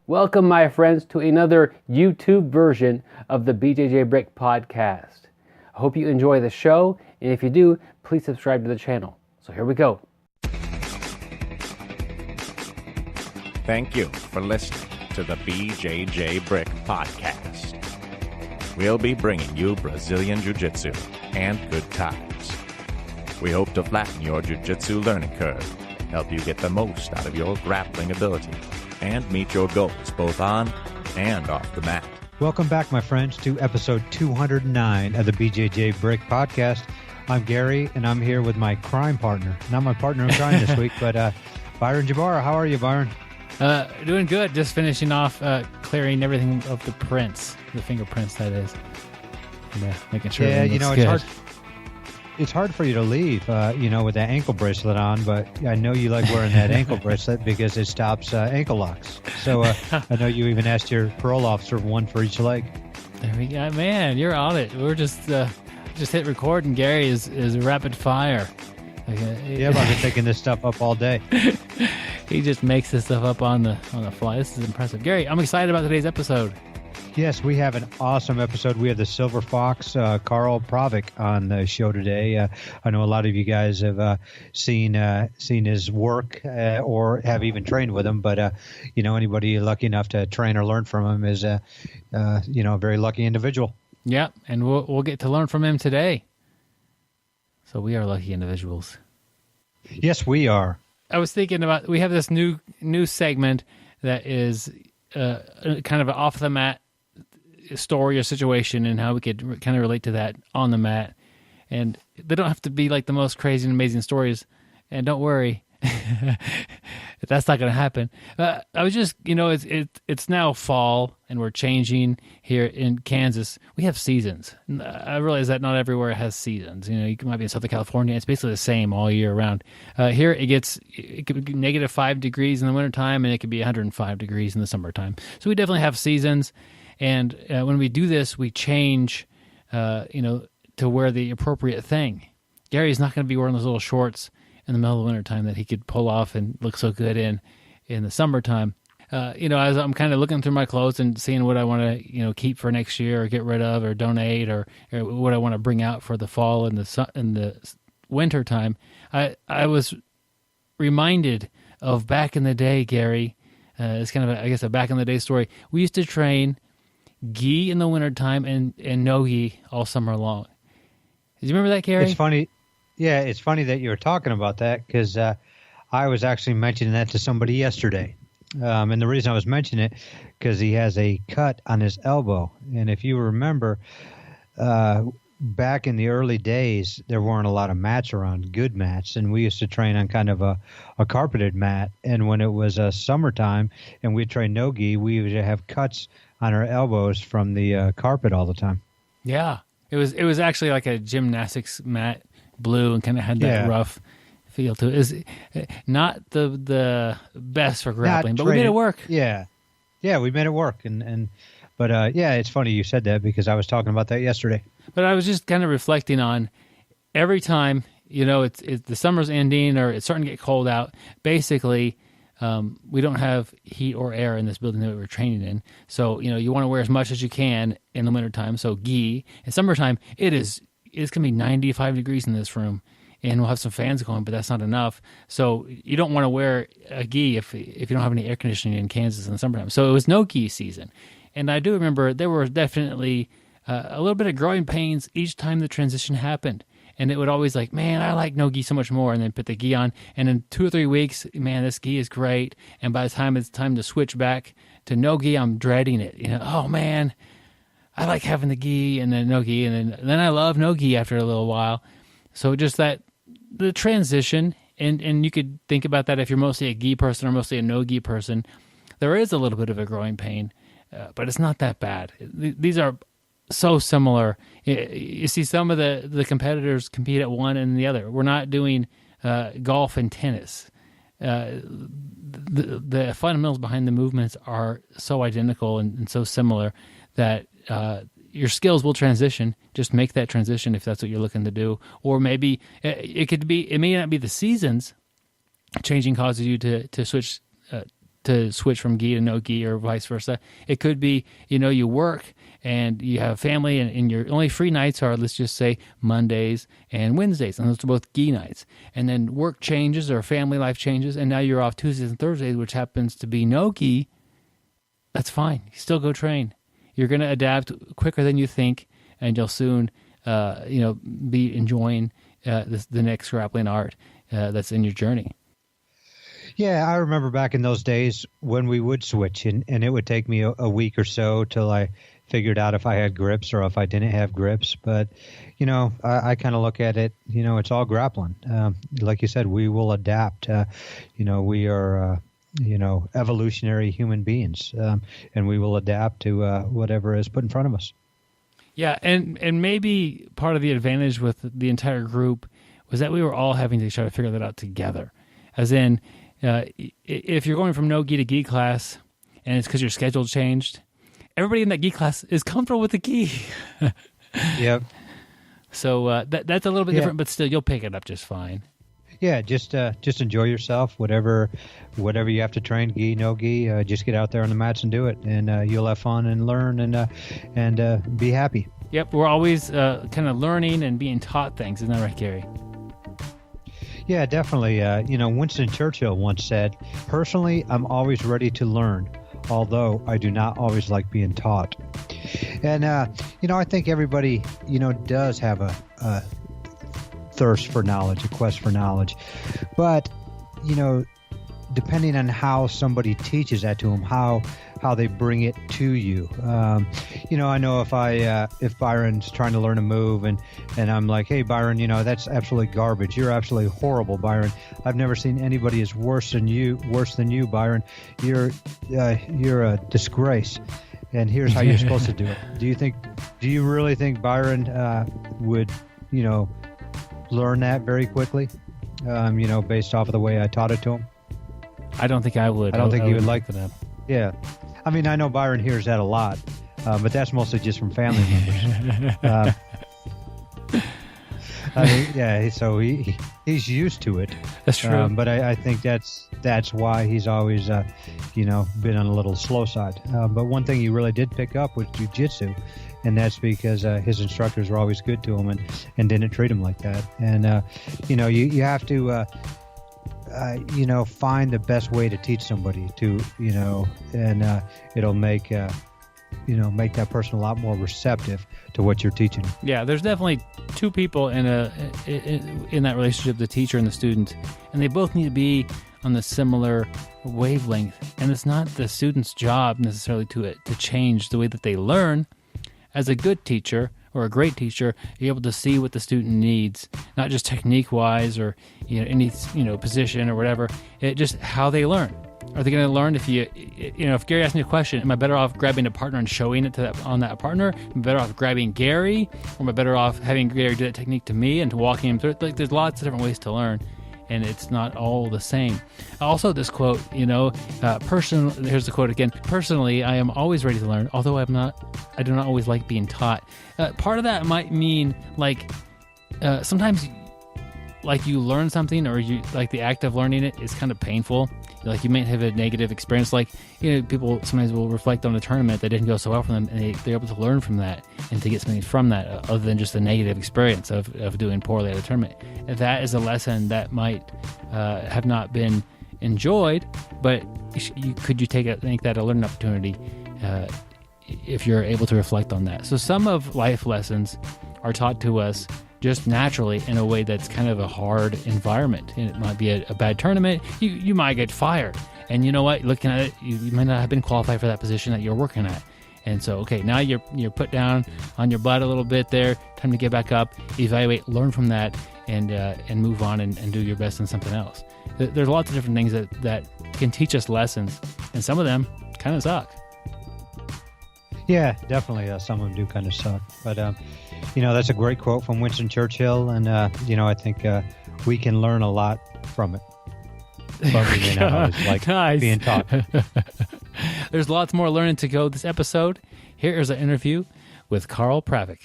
Welcome, my friends, to another YouTube version of the BJJ Brick Podcast. I hope you enjoy the show, and if you do, please subscribe to the channel. So here we go. Thank you for listening to the BJJ Brick Podcast. We'll be bringing you Brazilian Jiu-Jitsu and good times. We hope to flatten your Jiu-Jitsu learning curve, help you get the most out of your grappling ability, and meet your goals both on and off the mat. Welcome back, my friends, to episode 209 of the BJJ Brick Podcast. I'm Gary, and I'm here with my crime partner. Not my partner in crime this week, but Byron Jabara. How are you, Byron? Doing good. Just finishing off clearing everything of the prints, the fingerprints, that is. And, making sure everything looks good. It's hard for you to leave, with that ankle bracelet on, but I know you like wearing that ankle bracelet because it stops ankle locks. So I know you even asked your parole officer one for each leg. There we go. Man, you're on it. We're just hit record, and Gary is rapid fire. Yeah, I've been picking this stuff up all day. He just makes this stuff up on the fly. This is impressive. Gary, I'm excited about today's episode. Yes, we have an awesome episode. We have the Silver Fox, Karel Pravec, on the show today. I know a lot of you guys have seen his work or have even trained with him, but anybody lucky enough to train or learn from him is a very lucky individual. Yeah, and we'll get to learn from him today. So we are lucky individuals. Yes, we are. I was thinking about, we have this new segment that is kind of an off the mat story or situation, and how we could kind of relate to that on the mat. And they don't have to be like the most crazy and amazing stories. And don't worry, that's not going to happen. I was just, it's now fall, and we're changing here in Kansas. We have seasons. I realize that not everywhere has seasons. You might be in Southern California. It's basically the same all year round. Here it could be negative 5 degrees in the wintertime, and it could be 105 degrees in the summertime. So we definitely have seasons. And when we do this, we change, to wear the appropriate thing. Gary's not going to be wearing those little shorts in the middle of the wintertime that he could pull off and look so good in the summertime. As I'm kind of looking through my clothes and seeing what I want to, keep for next year or get rid of or donate or what I want to bring out for the fall and the wintertime, I was reminded of back in the day, Gary. It's kind of, a back in the day story. We used to train gi in the wintertime and no gi all summer long. Do you remember that, Gary? It's funny. Yeah, it's funny that you were talking about that because I was actually mentioning that to somebody yesterday. And the reason I was mentioning it, because he has a cut on his elbow. And if you remember, back in the early days, there weren't a lot of mats around, good mats. And we used to train on kind of a carpeted mat. And when it was summertime and we'd train no-gi, we would have cuts on our elbows from the carpet all the time. Yeah. It was actually like a gymnastics mat, blue, and kind of had that rough feel to it. Is not the best for grappling, but we made it work. Yeah, we made it work. But it's funny you said that because I was talking about that yesterday. But I was just kind of reflecting on every time, it's the summer's ending or it's starting to get cold out. Basically, we don't have heat or air in this building that we're training in. So, you want to wear as much as you can in the wintertime. So gi. In summertime, it's going to be 95 degrees in this room, and we'll have some fans going, but that's not enough. So you don't want to wear a gi if you don't have any air conditioning in Kansas in the summertime. So it was no gi season. And I do remember there were definitely a little bit of growing pains each time the transition happened. And it would always like, man, I like no gi so much more. And then put the gi on. And in 2 or 3 weeks, man, this gi is great. And by the time it's time to switch back to no gi, I'm dreading it. Oh, man, I like having the gi and then no gi. And then I love no gi after a little while. So just that, the transition, and you could think about that if you're mostly a gi person or mostly a no gi person, there is a little bit of a growing pain, but it's not that bad. These are so similar. You see some of the competitors compete at one and the other. We're not doing golf and tennis. The fundamentals behind the movements are so identical and so similar that your skills will transition. Just make that transition if that's what you're looking to do. Or maybe it may not be the seasons changing causes you to switch to switch from gi to no gi or vice versa. It could be, you work and you have a family and your only free nights are, let's just say, Mondays and Wednesdays, and those are both gi nights. And then work changes or family life changes, and now you're off Tuesdays and Thursdays, which happens to be no gi. That's fine. You still go train. You're going to adapt quicker than you think, and you'll soon, be enjoying the next grappling art that's in your journey. Yeah, I remember back in those days when we would switch, and it would take me a week or so till I figured out if I had grips or if I didn't have grips. But, I kind of look at it, it's all grappling. Like you said, we will adapt. We are, evolutionary human beings, and we will adapt to whatever is put in front of us. Yeah, and maybe part of the advantage with the entire group was that we were all having to try to figure that out together. As in, if you're going from no gi to gi class, and it's because your schedule changed, everybody in that gi class is comfortable with the gi. Yep. So that's a little bit different, but still, you'll pick it up just fine. Yeah, just enjoy yourself. Whatever you have to train, gi, no gi, just get out there on the mats and do it, and you'll have fun and learn and be happy. Yep, we're always kind of learning and being taught things, isn't that right, Gary? Yeah, definitely. Winston Churchill once said, "Personally, I'm always ready to learn, although I do not always like being taught." And I think everybody does have a thirst for knowledge, a quest for knowledge, but depending on how somebody teaches that to them, how they bring it to you. I know if Byron's trying to learn a move and I'm like, "Hey Byron, that's absolutely garbage. You're absolutely horrible, Byron. I've never seen anybody as worse than you, Byron. You're a disgrace. And here's how you're supposed to do it." Do you really think Byron would learn that very quickly? Based off of the way I taught it to him? I don't think I would. I don't think he would like that. Yeah. I mean, I know Byron hears that a lot, but that's mostly just from family members. So he's used to it. That's true. But I think that's why he's always, been on a little slow side. But one thing he really did pick up was jiu-jitsu, and that's because his instructors were always good to him and didn't treat him like that. And, you have to... find the best way to teach somebody and it'll make that person a lot more receptive to what you're teaching. Yeah, there's definitely two people in that relationship, the teacher and the student, and they both need to be on the similar wavelength. And it's not the student's job necessarily to change the way that they learn. As a good teacher or a great teacher, you're able to see what the student needs, not just technique-wise or any position or whatever. It just how they learn. Are they going to learn if if Gary asks me a question, am I better off grabbing a partner and showing it on that partner? Am I better off grabbing Gary, or am I better off having Gary do that technique to me and to walking him through it? Like, there's lots of different ways to learn, and it's not all the same. Also, this quote, here's the quote again. Personally, I am always ready to learn, although I do not always like being taught. Part of that might mean sometimes you learn something, or you like the act of learning it is kind of painful. Like you might have a negative experience. Like, people sometimes will reflect on a tournament that didn't go so well for them, and they're able to learn from that and to get something from that other than just the negative experience of doing poorly at a tournament. That is a lesson that might have not been enjoyed, but could you make that a learning opportunity if you're able to reflect on that? So some of life lessons are taught to us just naturally in a way that's kind of a hard environment. And it might be a bad tournament. You might get fired. And you know what? Looking at it, you might not have been qualified for that position that you're working at. And so, okay, now you're put down on your butt a little bit there. Time to get back up, evaluate, learn from that, and move on and do your best in something else. There's lots of different things that can teach us lessons, and some of them kind of suck. Yeah, definitely. Some of them do kind of suck. But, that's a great quote from Winston Churchill, and, I think we can learn a lot from it. But we may not always like nice. Being taught. There's lots more learning to go this episode. Here is an interview with Karel Pravec.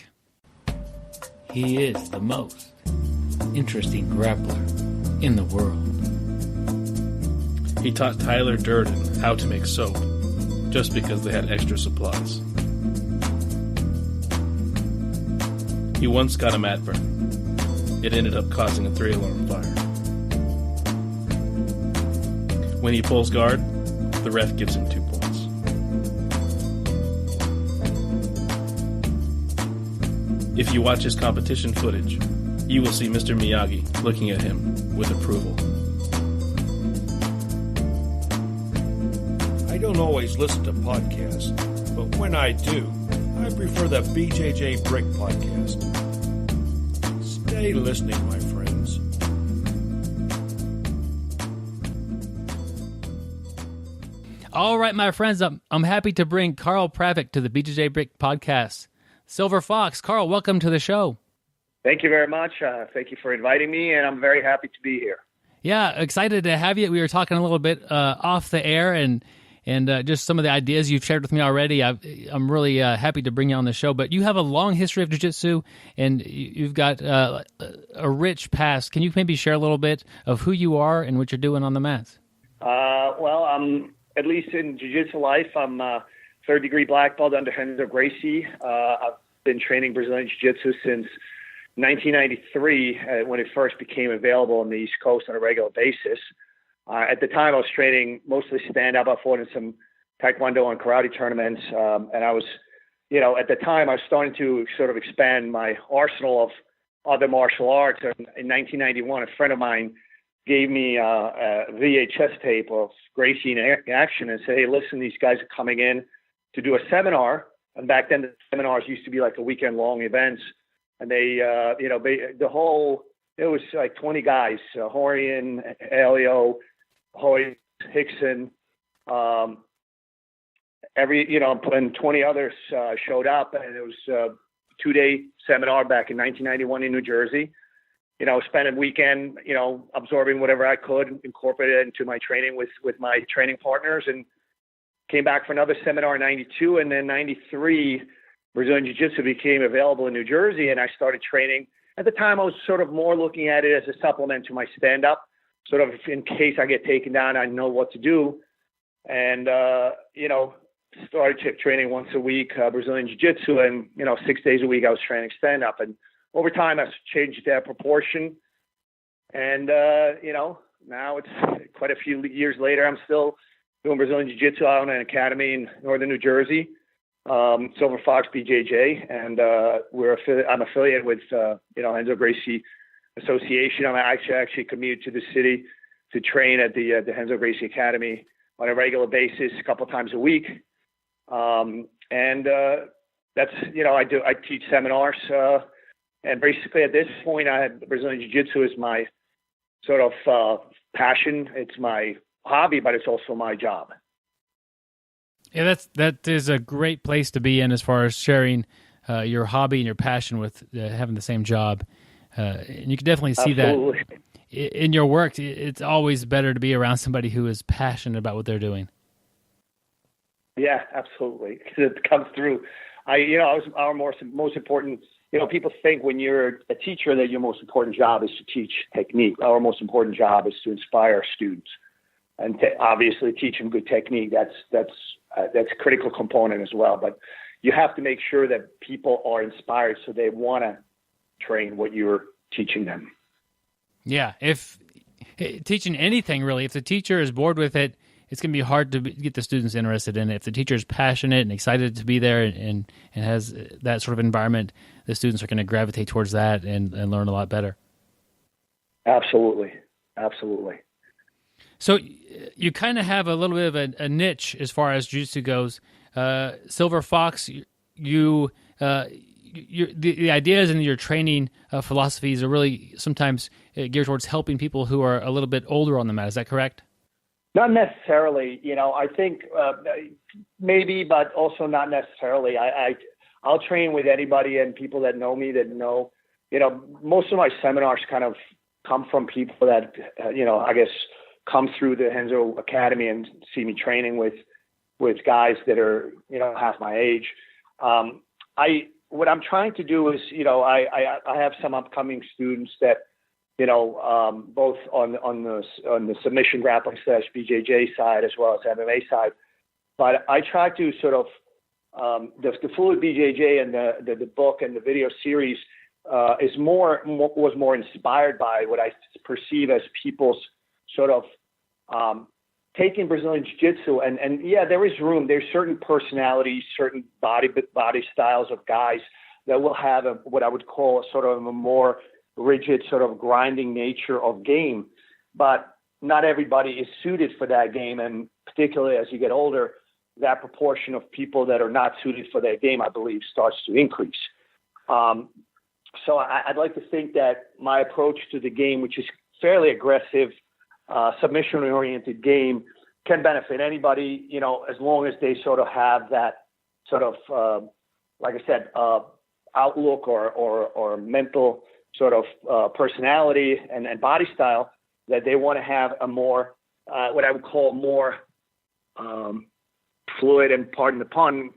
He is the most interesting grappler in the world. He taught Tyler Durden how to make soap just because they had extra supplies. He once got a mat burn. It ended up causing a 3-alarm fire. When he pulls guard, the ref gives him 2 points. If you watch his competition footage, you will see Mr. Miyagi looking at him with approval. I don't always listen to podcasts, but when I do, I prefer the BJJ Brick podcast. Stay listening, my friends. All right, my friends, I'm happy to bring Karel Pravec to the BJJ Brick podcast. Silver Fox, Karel, welcome to the show. Thank you very much. Thank you for inviting me, and I'm very happy to be here. Yeah, excited to have you. We were talking a little bit off the air and just some of the ideas you've shared with me already. I'm really happy to bring you on the show. But you have a long history of jiu-jitsu, and you've got a rich past. Can you maybe share a little bit of who you are and what you're doing on the mats? Well, I'm, at least in jiu-jitsu life, I'm a third-degree black belt under Renzo Gracie. I've been training Brazilian Jiu-Jitsu since 1993 when it first became available on the East Coast on a regular basis. At the time, I was training mostly stand-up. I fought in some Taekwondo and karate tournaments. And I was, at the time, I was starting to sort of expand my arsenal of other martial arts. And in 1991, a friend of mine gave me a VHS tape of Gracie in action and said, hey, listen, these guys are coming in to do a seminar. And back then, the seminars used to be like a weekend-long events. And they, it was like 20 guys, Horian, Elio, Hoy, Hickson, and 20 others showed up, and it was a 2-day seminar back in 1991 in New Jersey. Spent a weekend, absorbing whatever I could, incorporate it into my training with my training partners, and came back for another seminar in 92, and then 93, Brazilian Jiu-Jitsu became available in New Jersey, and I started training. At the time, I was sort of more looking at it as a supplement to my stand-up, sort of in case I get taken down, I know what to do. And, started training once a week, Brazilian Jiu-Jitsu, and, 6 days a week I was training stand-up. And over time, I've changed that proportion. And, now it's quite a few years later, I'm still doing Brazilian Jiu-Jitsu out in an academy in northern New Jersey, Silver Fox BJJ, and I'm affiliated with Renzo Gracie Association. I actually commute to the city to train at the Renzo Gracie Academy on a regular basis, a couple of times a week, and that's I teach seminars, and basically at this point, I had Brazilian Jiu-Jitsu as my sort of passion. It's my hobby, but it's also my job. Yeah, that is a great place to be in as far as sharing your hobby and your passion with having the same job. And you can definitely see Absolutely. that in your work. It's always better to be around somebody who is passionate about what they're doing. Yeah, absolutely. It comes through. Our most important, people think when you're a teacher that your most important job is to teach technique. Our most important job is to inspire students and obviously teach them good technique. That's a critical component as well. But you have to make sure that people are inspired so they want to train what you're teaching them. Yeah, if teaching anything really, if the teacher is bored with it, it's going to be hard to get the students interested in it. If the teacher is passionate and excited to be there and has that sort of environment, the students are going to gravitate towards that and learn a lot better. Absolutely. Absolutely. So you kind of have a little bit of a niche as far as jiu-jitsu goes. Silver Fox, the ideas and your training philosophies are really sometimes geared towards helping people who are a little bit older on the mat. Is that correct? Not necessarily. I think maybe, but also not necessarily. I'll train with anybody and people that know me that know. Most of my seminars kind of come from people that I guess come through the Renzo Academy and see me training with guys that are half my age. What I'm trying to do is, I have some upcoming students that, both on the submission grappling / BJJ side as well as MMA side. But I try to sort of the Fluid BJJ and the book and the video series was more inspired by what I perceive as people's sort of taking Brazilian Jiu-Jitsu and yeah, there is room. There's certain personalities, certain body styles of guys that will have what I would call a sort of a more rigid sort of grinding nature of game, but not everybody is suited for that game. And particularly as you get older, that proportion of people that are not suited for that game, I believe, starts to increase. So I'd like to think that my approach to the game, which is fairly aggressive, submission-oriented game, can benefit anybody, as long as they sort of have that sort of, like I said, outlook or mental sort of personality and body style that they want to have a more, what I would call more fluid and, pardon the pun,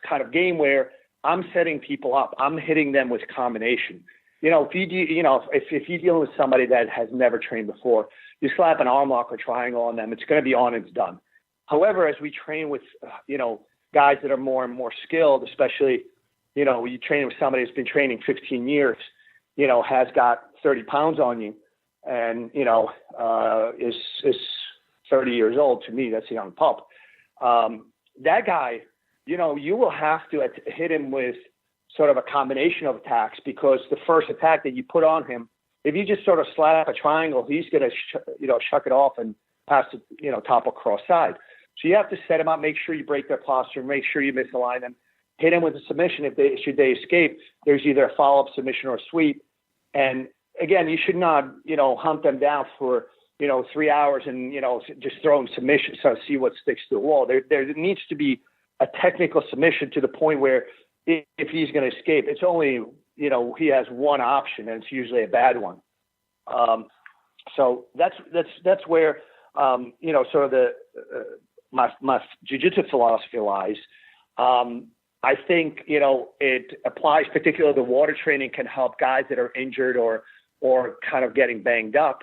kind of game where I'm setting people up. I'm hitting them with combination. If you're dealing with somebody that has never trained before, you slap an arm lock or triangle on them, it's going to be on and it's done. However, as we train with, guys that are more and more skilled, especially, you train with somebody who's been training 15 years, has got 30 pounds on you and, is 30 years old. To me, that's a young pup. That guy, you will have to hit him with sort of a combination of attacks, because the first attack that you put on him, if you just sort of slap a triangle, he's going to, shuck it off and pass it, topple cross side. So you have to set him up, make sure you break their posture, make sure you misalign them, hit him with a submission. Should they escape, there's either a follow-up submission or a sweep. And again, you should not, hunt them down for, 3 hours and, just throwing submissions to see what sticks to the wall. There needs to be a technical submission to the point where if he's going to escape, it's only, he has one option, and it's usually a bad one. So that's where, sort of my jiu-jitsu philosophy lies. I think, it applies particularly the water training can help guys that are injured or kind of getting banged up,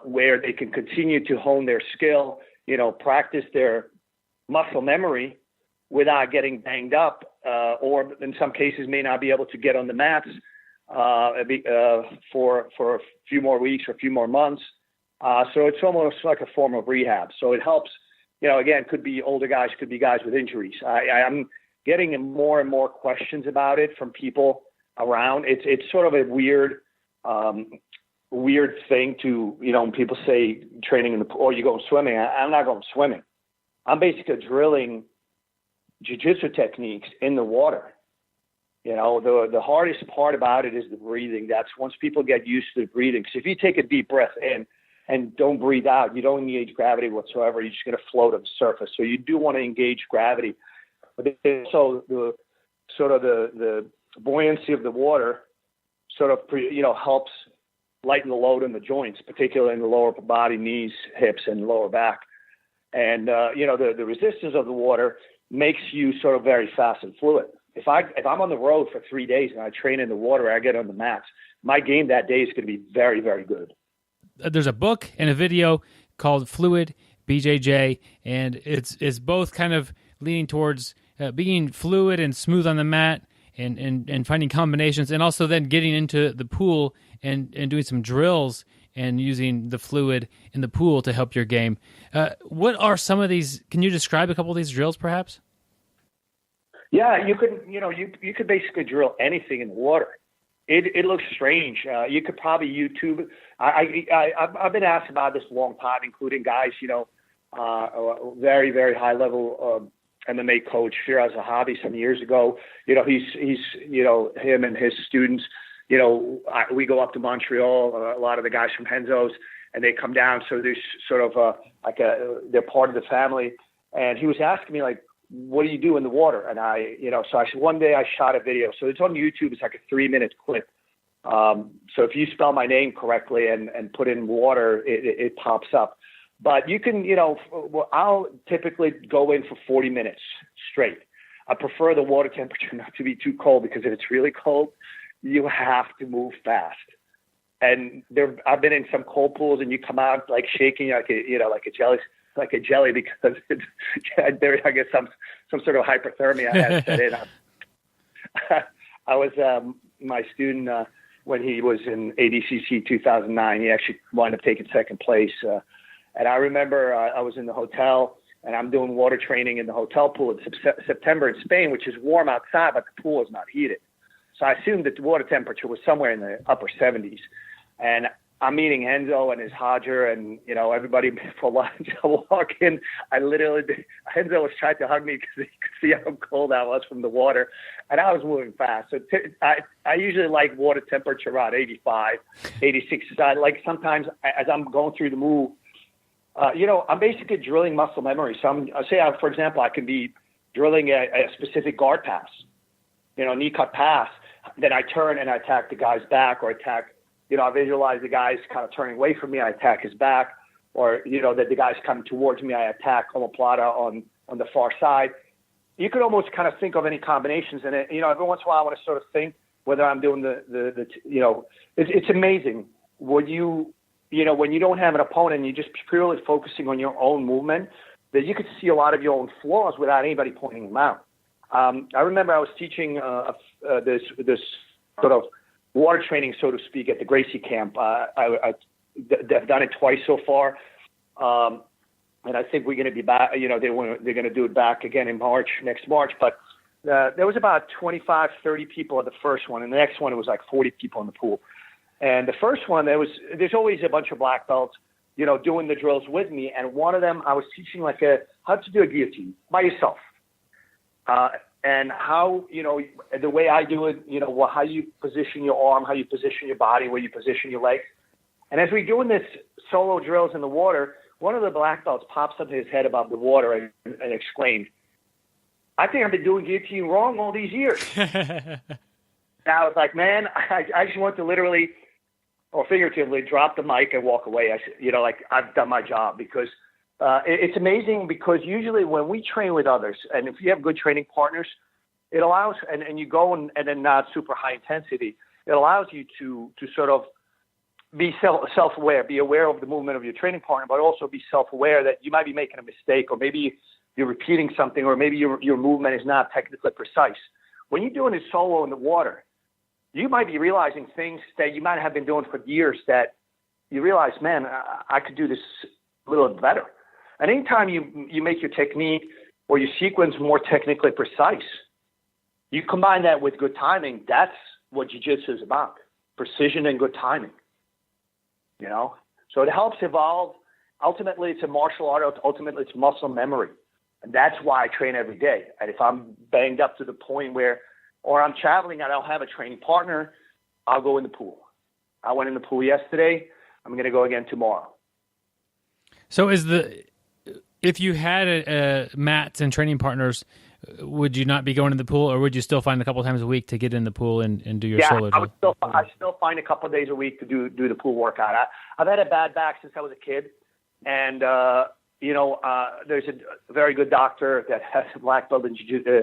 where they can continue to hone their skill, practice their muscle memory without getting banged up, or in some cases may not be able to get on the mats for a few more weeks or a few more months. So it's almost like a form of rehab. So it helps, again, could be older guys, could be guys with injuries. I'm getting more and more questions about it from people around. It's sort of a weird thing to, when people say training in the pool, or you go swimming. I'm not going swimming. I'm basically drilling jiu-jitsu techniques in the water. The hardest part about it is the breathing. That's once people get used to the breathing. So if you take a deep breath in and don't breathe out, you don't engage gravity whatsoever. You're just going to float on the surface. So you do want to engage gravity. But also the sort of the buoyancy of the water sort of, helps lighten the load on the joints, particularly in the lower body, knees, hips, and lower back. And, the resistance of the water makes you sort of very fast and fluid. If I'm on the road for 3 days and I train in the water, I get on the mats, my game that day is going to be very, very good. There's a book and a video called Fluid BJJ, and it's both kind of leaning towards being fluid and smooth on the mat and finding combinations, and also then getting into the pool and doing some drills and using the fluid in the pool to help your game. What are some of these? Can you describe a couple of these drills, perhaps? Yeah, you could, you could basically drill anything in the water. It looks strange. You could probably YouTube. I've been asked about this a long time, including guys, very, very high level MMA coach, Firas Zahabi, some years ago. He's him and his students. We go up to Montreal, a lot of the guys from Renzo's, and they come down. So there's sort of they're part of the family. And he was asking me, like, what do you do in the water? And so I said, one day I shot a video. So it's on YouTube. It's like a 3-minute clip. So if you spell my name correctly and put in water, it pops up. But you can, I'll typically go in for 40 minutes straight. I prefer the water temperature not to be too cold, because if it's really cold, you have to move fast. And I've been in some cold pools, and you come out like shaking like a jelly because I guess some sort of hypothermia had set in. I was my student when he was in ADCC 2009. He actually wound up taking second place. And I remember I was in the hotel, and I'm doing water training in the hotel pool in September in Spain, which is warm outside, but the pool is not heated. So I assumed that the water temperature was somewhere in the upper 70s. And I'm meeting Renzo and his Hodger and, everybody for lunch. I walk in. Renzo was trying to hug me because he could see how cold I was from the water. And I was moving fast. So I usually like water temperature around 85, 86. So I like sometimes as I'm going through the move, I'm basically drilling muscle memory. So for example, I can be drilling a specific guard pass, knee cut pass. Then I turn and I attack the guy's back, or attack, I visualize the guy's kind of turning away from me. I attack his back, or, that the guy's coming towards me. I attack omoplata on the far side. You could almost kind of think of any combinations. And, every once in a while I want to sort of think whether I'm doing it's amazing when when you don't have an opponent and you're just purely focusing on your own movement, that you could see a lot of your own flaws without anybody pointing them out. I remember I was teaching this sort of water training, so to speak, at the Gracie camp. I've done it twice so far, and I think we're going to be back. They're going to do it back again in next March. But there was about 25, 30 people at the first one, and the next one it was like 40 people in the pool. And the first one, there's always a bunch of black belts, doing the drills with me. And one of them, I was teaching how to do a guillotine by yourself. And how, the way I do it, how you position your arm, how you position your body, where you position your legs. And as we're doing this solo drills in the water, one of the black belts pops up his head above the water and exclaimed, "I think I've been doing guillotine wrong all these years." And I was like, man, I just want to literally or figuratively drop the mic and walk away. I've done my job, because it's amazing, because usually when we train with others, and if you have good training partners, it allows, and you go and then not super high intensity, it allows you to sort of be self-aware, be aware of the movement of your training partner, but also be self-aware that you might be making a mistake, or maybe you're repeating something, or maybe your movement is not technically precise. When you're doing it solo in the water, you might be realizing things that you might have been doing for years that you realize, man, I could do this a little better. And anytime you make your technique or your sequence more technically precise, you combine that with good timing. That's what jiu-jitsu is about: precision and good timing. So it helps evolve. Ultimately, it's a martial art. Ultimately, it's muscle memory. And that's why I train every day. And if I'm banged up to the point where, or I'm traveling and I don't have a training partner, I'll go in the pool. I went in the pool yesterday. I'm going to go again tomorrow. So if you had mats and training partners, would you not be going in the pool, or would you still find a couple of times a week to get in the pool and do your solo drill? I still find a couple of days a week to do the pool workout. I've had a bad back since I was a kid, and there's a very good doctor that has a black belt in jiu-jitsu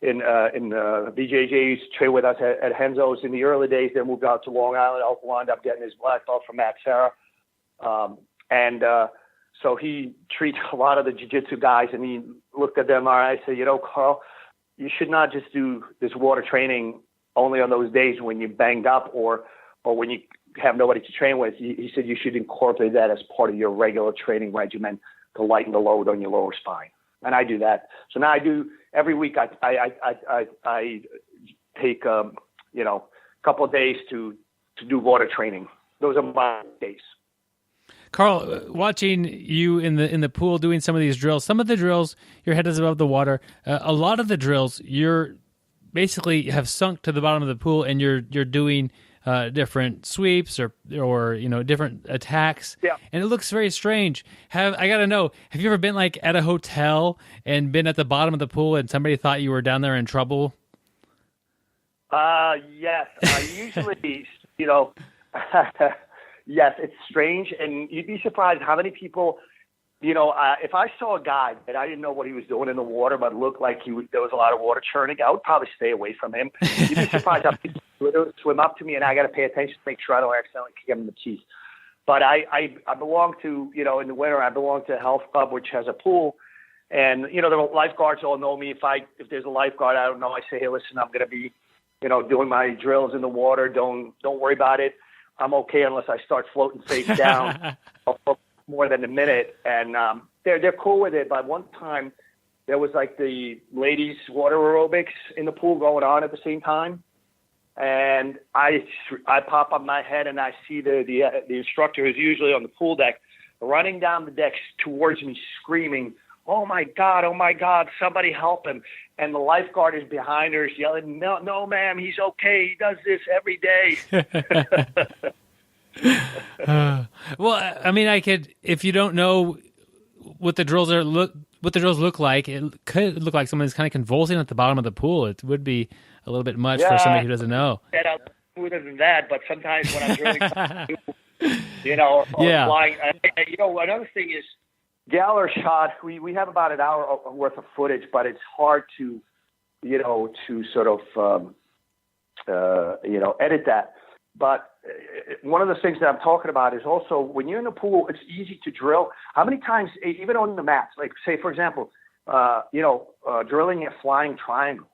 in BJJ. Used to train with us at Renzo's in the early days. Then moved out to Long Island. Also wound up getting his black belt from Matt Serra, so he treats a lot of the jiu-jitsu guys, and he looked at them. All right, I said, Karel, you should not just do this water training only on those days when you're banged up or when you have nobody to train with. He said you should incorporate that as part of your regular training regimen to lighten the load on your lower spine. And I do that. So now I do every week. I take a couple of days to do water training. Those are my days. Karel, watching you in the pool doing some of these drills, some of the drills your head is above the water. A lot of the drills you're basically have sunk to the bottom of the pool, and you're doing different sweeps or different attacks. Yeah. And it looks very strange. I got to know, have you ever been like at a hotel and been at the bottom of the pool and somebody thought you were down there in trouble? Yes. Usually, yes, it's strange, and you'd be surprised how many people, if I saw a guy that I didn't know what he was doing in the water, but looked like there was a lot of water churning, I would probably stay away from him. You'd be surprised how swim up to me, and I got to pay attention to make sure I don't accidentally kick him in the teeth. But I belong to, you know, in the winter, I belong to a health club which has a pool. And, you know, the lifeguards all know me. If there's a lifeguard I don't know, I say, hey, listen, I'm going to be, you know, doing my drills in the water. Don't worry about it. I'm okay unless I start floating face down for more than a minute. And they're cool with it. But one time there was like the ladies water aerobics in the pool going on at the same time. And I pop up my head and I see the instructor, who's usually on the pool deck, running down the deck towards me, screaming, oh my God, somebody help him. And the lifeguard is behind her yelling, no, ma'am, he's okay. He does this every day. Well, I mean, if you don't know what the drills look like, it could look like someone's kind of convulsing at the bottom of the pool. It would be a little bit much for somebody who doesn't know. I'm smoother than that, but sometimes when I'm drilling, you know, flying, you know, another thing is, Galler shot, we have about an hour worth of footage, but it's hard to, you know, to sort of, you know, edit that. But one of the things that I'm talking about is also when you're in the pool, it's easy to drill. How many times, even on the mats, like say, for example, you know, drilling a flying triangle,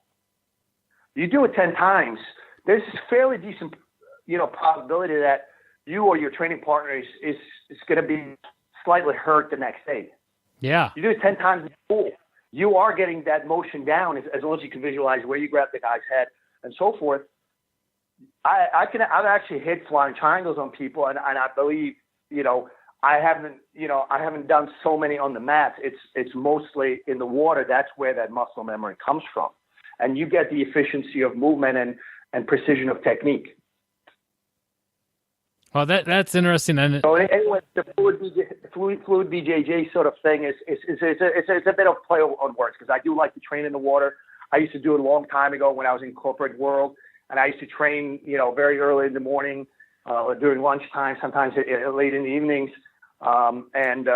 you do it 10 times, there's a fairly decent, you know, probability that you or your training partner is going to be slightly hurt the next day. Yeah. You do it 10 times in the pool. You are getting that motion down as long as you can visualize where you grab the guy's head and so forth. I've actually hit flying triangles on people, and I believe, you know, I haven't done so many on the mats. It's mostly in the water. That's where that muscle memory comes from. And you get the efficiency of movement and precision of technique. Well, that's interesting. And so anyway, the fluid BJJ sort of thing is a bit of play on words, because I do like to train in the water. I used to do it a long time ago when I was in corporate world, and I used to train, you know, very early in the morning, during lunchtime, sometimes late in the evenings, and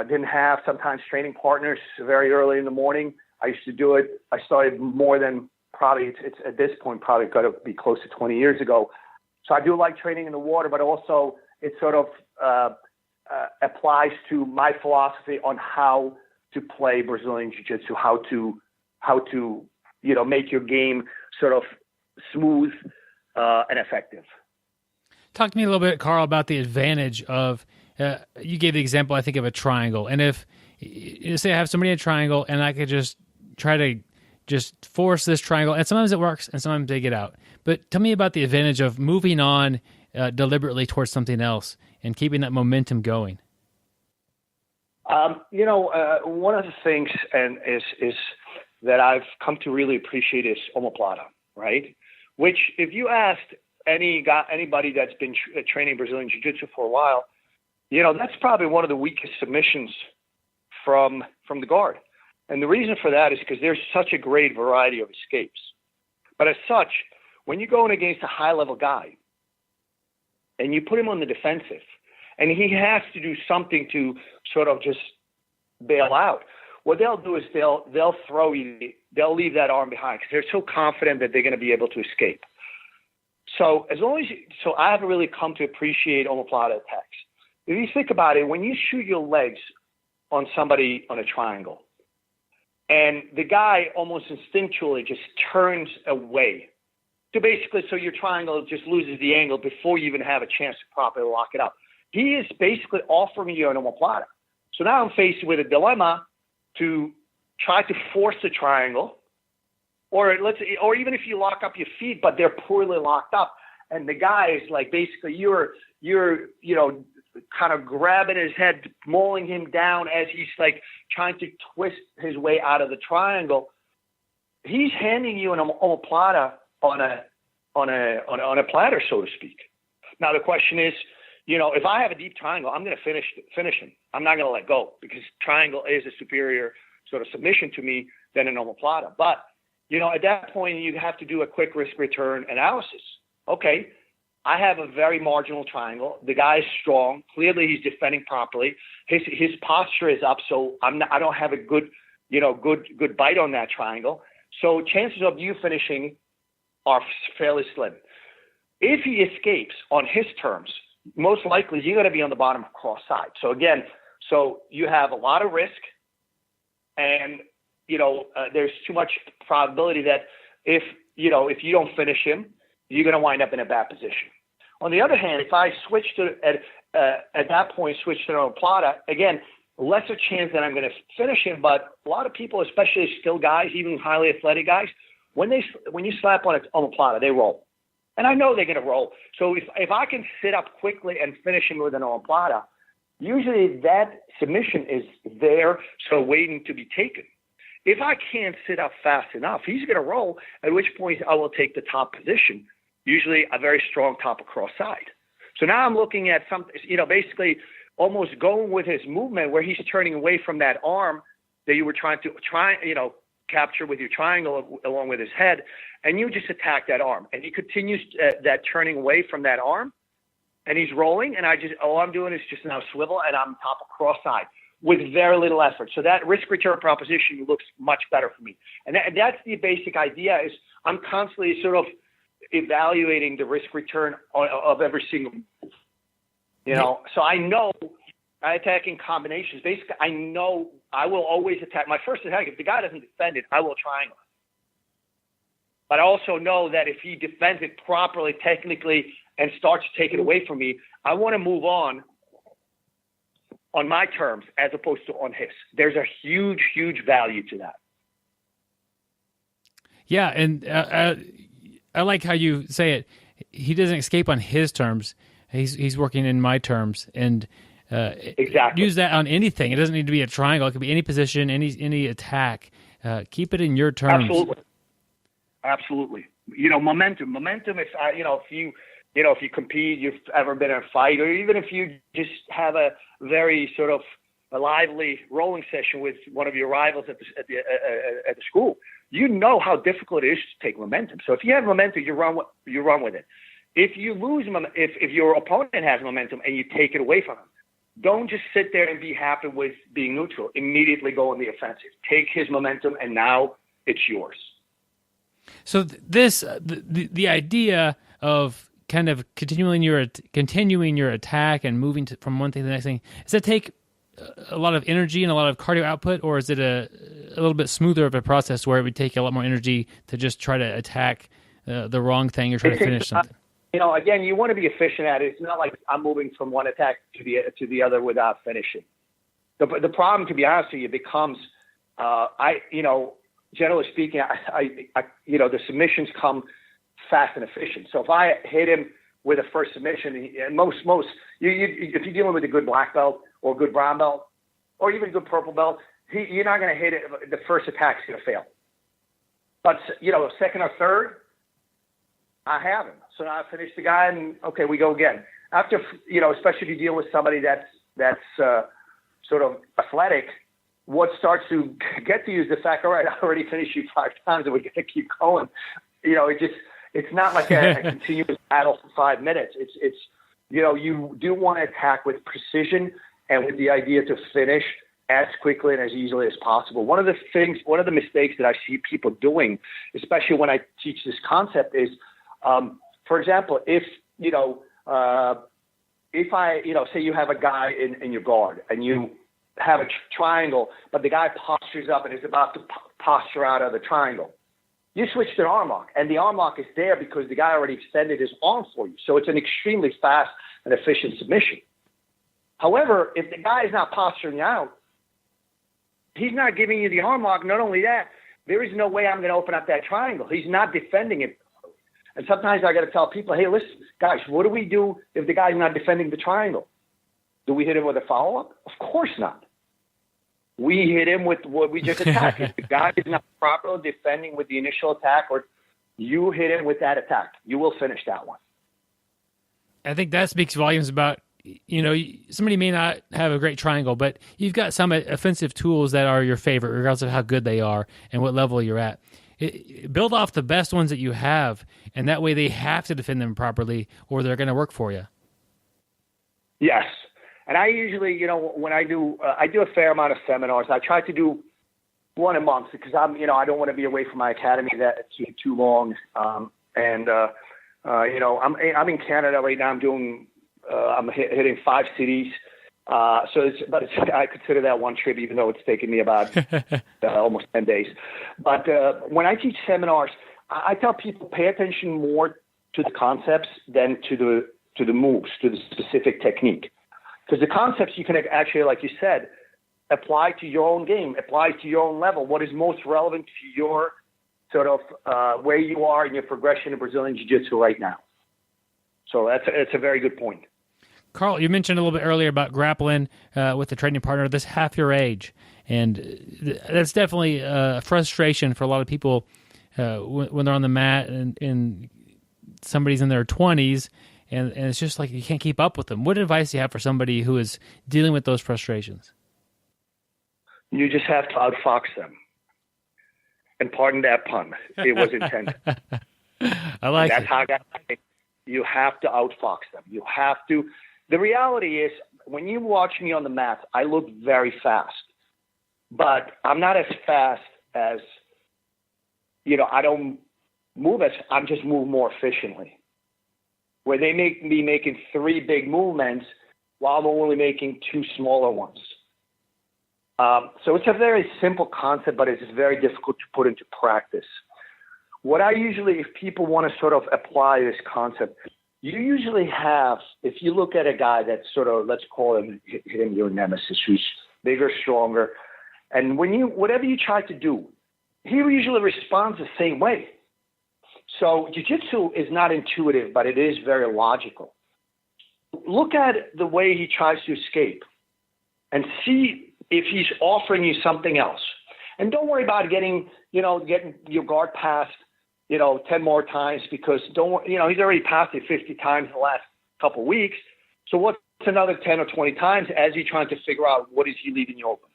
didn't have sometimes training partners very early in the morning. I used to do it. I started more than probably it's at this point probably got to be close to 20 years ago. So I do like training in the water, but also it sort of applies to my philosophy on how to play Brazilian Jiu-Jitsu, how to you know, make your game sort of smooth and effective. Talk to me a little bit, Karel, about the advantage of you gave the example, I think, of a triangle. And if you say I have somebody in a triangle and I could just try to just force this triangle, and sometimes it works and sometimes they get out. But tell me about the advantage of moving on deliberately towards something else and keeping that momentum going. You know, one of the things is that I've come to really appreciate is omoplata, right? Which, if you asked anybody that's been training Brazilian Jiu-Jitsu for a while, you know, that's probably one of the weakest submissions from the guard. And the reason for that is because there's such a great variety of escapes. But as such, when you're going against a high-level guy and you put him on the defensive and he has to do something to sort of just bail out, what they'll do is they'll leave that arm behind because they're so confident that they're going to be able to escape. So so I have really come to appreciate omoplata attacks. If you think about it, when you shoot your legs on somebody on a triangle, and the guy almost instinctually just turns away, so your triangle just loses the angle before you even have a chance to properly lock it up. He is basically offering you an omoplata. So now I'm faced with a dilemma to try to force the triangle, or even if you lock up your feet, but they're poorly locked up, and the guy is like basically you're you know, kind of grabbing his head, mauling him down as he's like trying to twist his way out of the triangle. He's handing you an omoplata on a platter, so to speak. Now the question is, you know, if I have a deep triangle, I'm going to finish him. I'm not going to let go because triangle is a superior sort of submission to me than an omoplata. But, you know, at that point, you have to do a quick risk return analysis. Okay, I have a very marginal triangle. The guy is strong. Clearly, he's defending properly. His posture is up, so I don't have a good bite on that triangle. So chances of you finishing are fairly slim. If he escapes on his terms, most likely you're going to be on the bottom cross side. So again, you have a lot of risk, and there's too much probability that if you don't finish him, you're going to wind up in a bad position. On the other hand, if I switch to at that point switch to an omoplata, again, lesser chance that I'm going to finish him. But a lot of people, especially skilled guys, even highly athletic guys, when you slap on an omoplata, they roll. And I know they're going to roll. So if I can sit up quickly and finish him with an omoplata, usually that submission is there, so waiting to be taken. If I can't sit up fast enough, he's going to roll, at which point I will take the top position, usually a very strong top across side. So now I'm looking at something, basically almost going with his movement where he's turning away from that arm that you were trying to capture with your triangle along with his head, and you just attack that arm. And he continues that turning away from that arm, and he's rolling, and all I'm doing is just now swivel, and I'm top across side with very little effort. So that risk-return proposition looks much better for me. And that's the basic idea is I'm constantly sort of evaluating the risk-return of every single move. So I know I attack in combinations. Basically, I know I will always attack. My first attack, if the guy doesn't defend it, I will triangle. But I also know that if he defends it properly, technically, and starts to take it away from me, I want to move on my terms as opposed to on his. There's a huge, huge value to that. Yeah, and I like how you say it. He doesn't escape on his terms. He's working in my terms, and exactly. Use that on anything. It doesn't need to be a triangle. It could be any position, any attack. Keep it in your terms. Absolutely. Momentum. If you compete, you've ever been in a fight, or even if you just have a very sort of a lively rolling session with one of your rivals at the school, you know how difficult it is to take momentum. So if you have momentum, you run with it. If you lose if your opponent has momentum and you take it away from him, don't just sit there and be happy with being neutral. Immediately go on the offensive. Take his momentum, and now it's yours. So the idea of kind of continuing your attack and moving from one thing to the next thing, does that take a lot of energy and a lot of cardio output, or is it a little bit smoother of a process where it would take a lot more energy to just try to attack the wrong thing or try to finish something? Again, you want to be efficient at it. It's not like I'm moving from one attack to the other without finishing. The problem, to be honest with you, becomes generally speaking, the submissions come fast and efficient. So if I hit him with a first submission, and if you're dealing with a good black belt or a good brown belt or even a good purple belt, you're not going to hit it. The first attack's going to fail. But second or third, I have him. So now I finish the guy, and okay, we go again. After especially if you deal with somebody that's sort of athletic, what starts to get to you is the fact, all right, I already finished you 5 times, and we're going to keep going. It's not like a continuous battle for 5 minutes. It's you do want to attack with precision and with the idea to finish as quickly and as easily as possible. One of the mistakes that I see people doing, especially when I teach this concept, is, for example, if I say you have a guy in your guard and you have a triangle, but the guy postures up and is about to posture out of the triangle, you switch to an arm lock, and the arm lock is there because the guy already extended his arm for you. So it's an extremely fast and efficient submission. However, if the guy is not posturing out, he's not giving you the arm lock. Not only that, there is no way I'm going to open up that triangle. He's not defending it. And sometimes I got to tell people, hey, listen, guys, what do we do if the guy's not defending the triangle? Do we hit him with a follow-up? Of course not. We hit him with what we just attacked. If the guy is not properly defending with the initial attack, or you hit him with that attack, you will finish that one. I think that speaks volumes about, somebody may not have a great triangle, but you've got some offensive tools that are your favorite, regardless of how good they are and what level you're at. Build off the best ones that you have, and that way they have to defend them properly, or they're going to work for you. Yes. And I usually, when I do a fair amount of seminars. I try to do one a month because I don't want to be away from my academy that too long. And I'm in Canada right now. I'm hitting 5 cities. I consider that one trip, even though it's taken me about almost 10 days. But when I teach seminars, I tell people pay attention more to the concepts than to the moves, to the specific technique. Because the concepts you can actually, like you said, apply to your own game, apply to your own level. What is most relevant to your sort of where you are in your progression of Brazilian Jiu-Jitsu right now. So that's a very good point. Karel, you mentioned a little bit earlier about grappling with a training partner that's half your age, and that's definitely a frustration for a lot of people when they're on the mat and somebody's in their 20s, and it's just like you can't keep up with them. What advice do you have for somebody who is dealing with those frustrations? You just have to outfox them. And pardon that pun. It was intended. I like that's it. How you have to outfox them. You have to. The reality is, when you watch me on the mat, I look very fast. But I'm not as fast as, I don't move I just move more efficiently. Where they make me making 3 big movements while I'm only making 2 smaller ones. So it's a very simple concept, but it's very difficult to put into practice. What I usually, if people want to sort of apply this concept, you usually have, if you look at a guy that's sort of, let's call him your nemesis, who's bigger, stronger, and whatever you try to do, he usually responds the same way. So jiu-jitsu is not intuitive, but it is very logical. Look at the way he tries to escape and see if he's offering you something else. And don't worry about getting your guard passed, 10 more times, because he's already passed it 50 times in the last couple of weeks. So what's another 10 or 20 times as you're trying to figure out what is he leaving you open?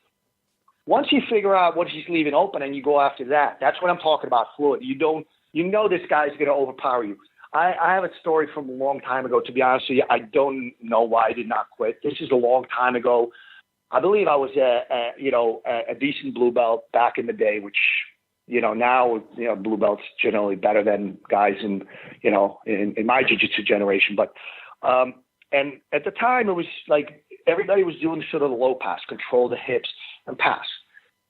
Once you figure out what he's leaving open and you go after that, that's what I'm talking about, fluid. This guy's going to overpower you. I have a story from a long time ago. To be honest with you, I don't know why I did not quit. This is a long time ago. I believe I was a decent blue belt back in the day, which, now, blue belts generally better than guys in my jiu-jitsu generation. But, and at the time it was like everybody was doing sort of the low pass, control the hips and pass,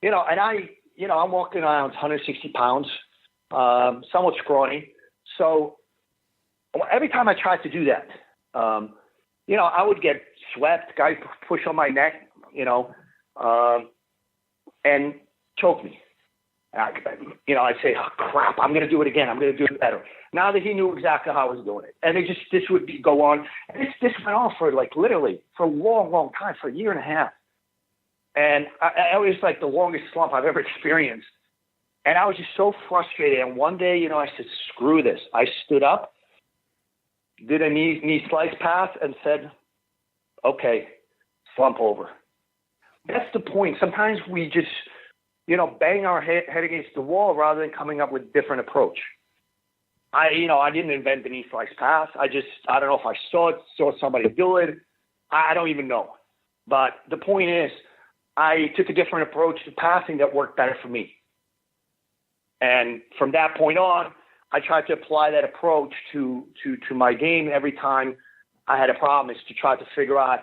and I'm walking around 160 pounds, somewhat scrawny. So every time I tried to do that, I would get swept, guys push on my neck, and choke me. I'd say, oh, crap, I'm going to do it again. I'm going to do it better. Now that he knew exactly how I was doing it. And this would go on. And this went on for literally for a long, long time, for a year and a half. And it was like the longest slump I've ever experienced. And I was just so frustrated. And one day, I said, screw this. I stood up, did a knee slice pass, and said, okay, slump over. That's the point. Sometimes we just, bang our head against the wall rather than coming up with a different approach. I didn't invent the knee slice pass. I don't know if I saw somebody do it. I don't even know. But the point is, I took a different approach to passing that worked better for me. And from that point on, I tried to apply that approach to my game every time I had a problem, is to try to figure out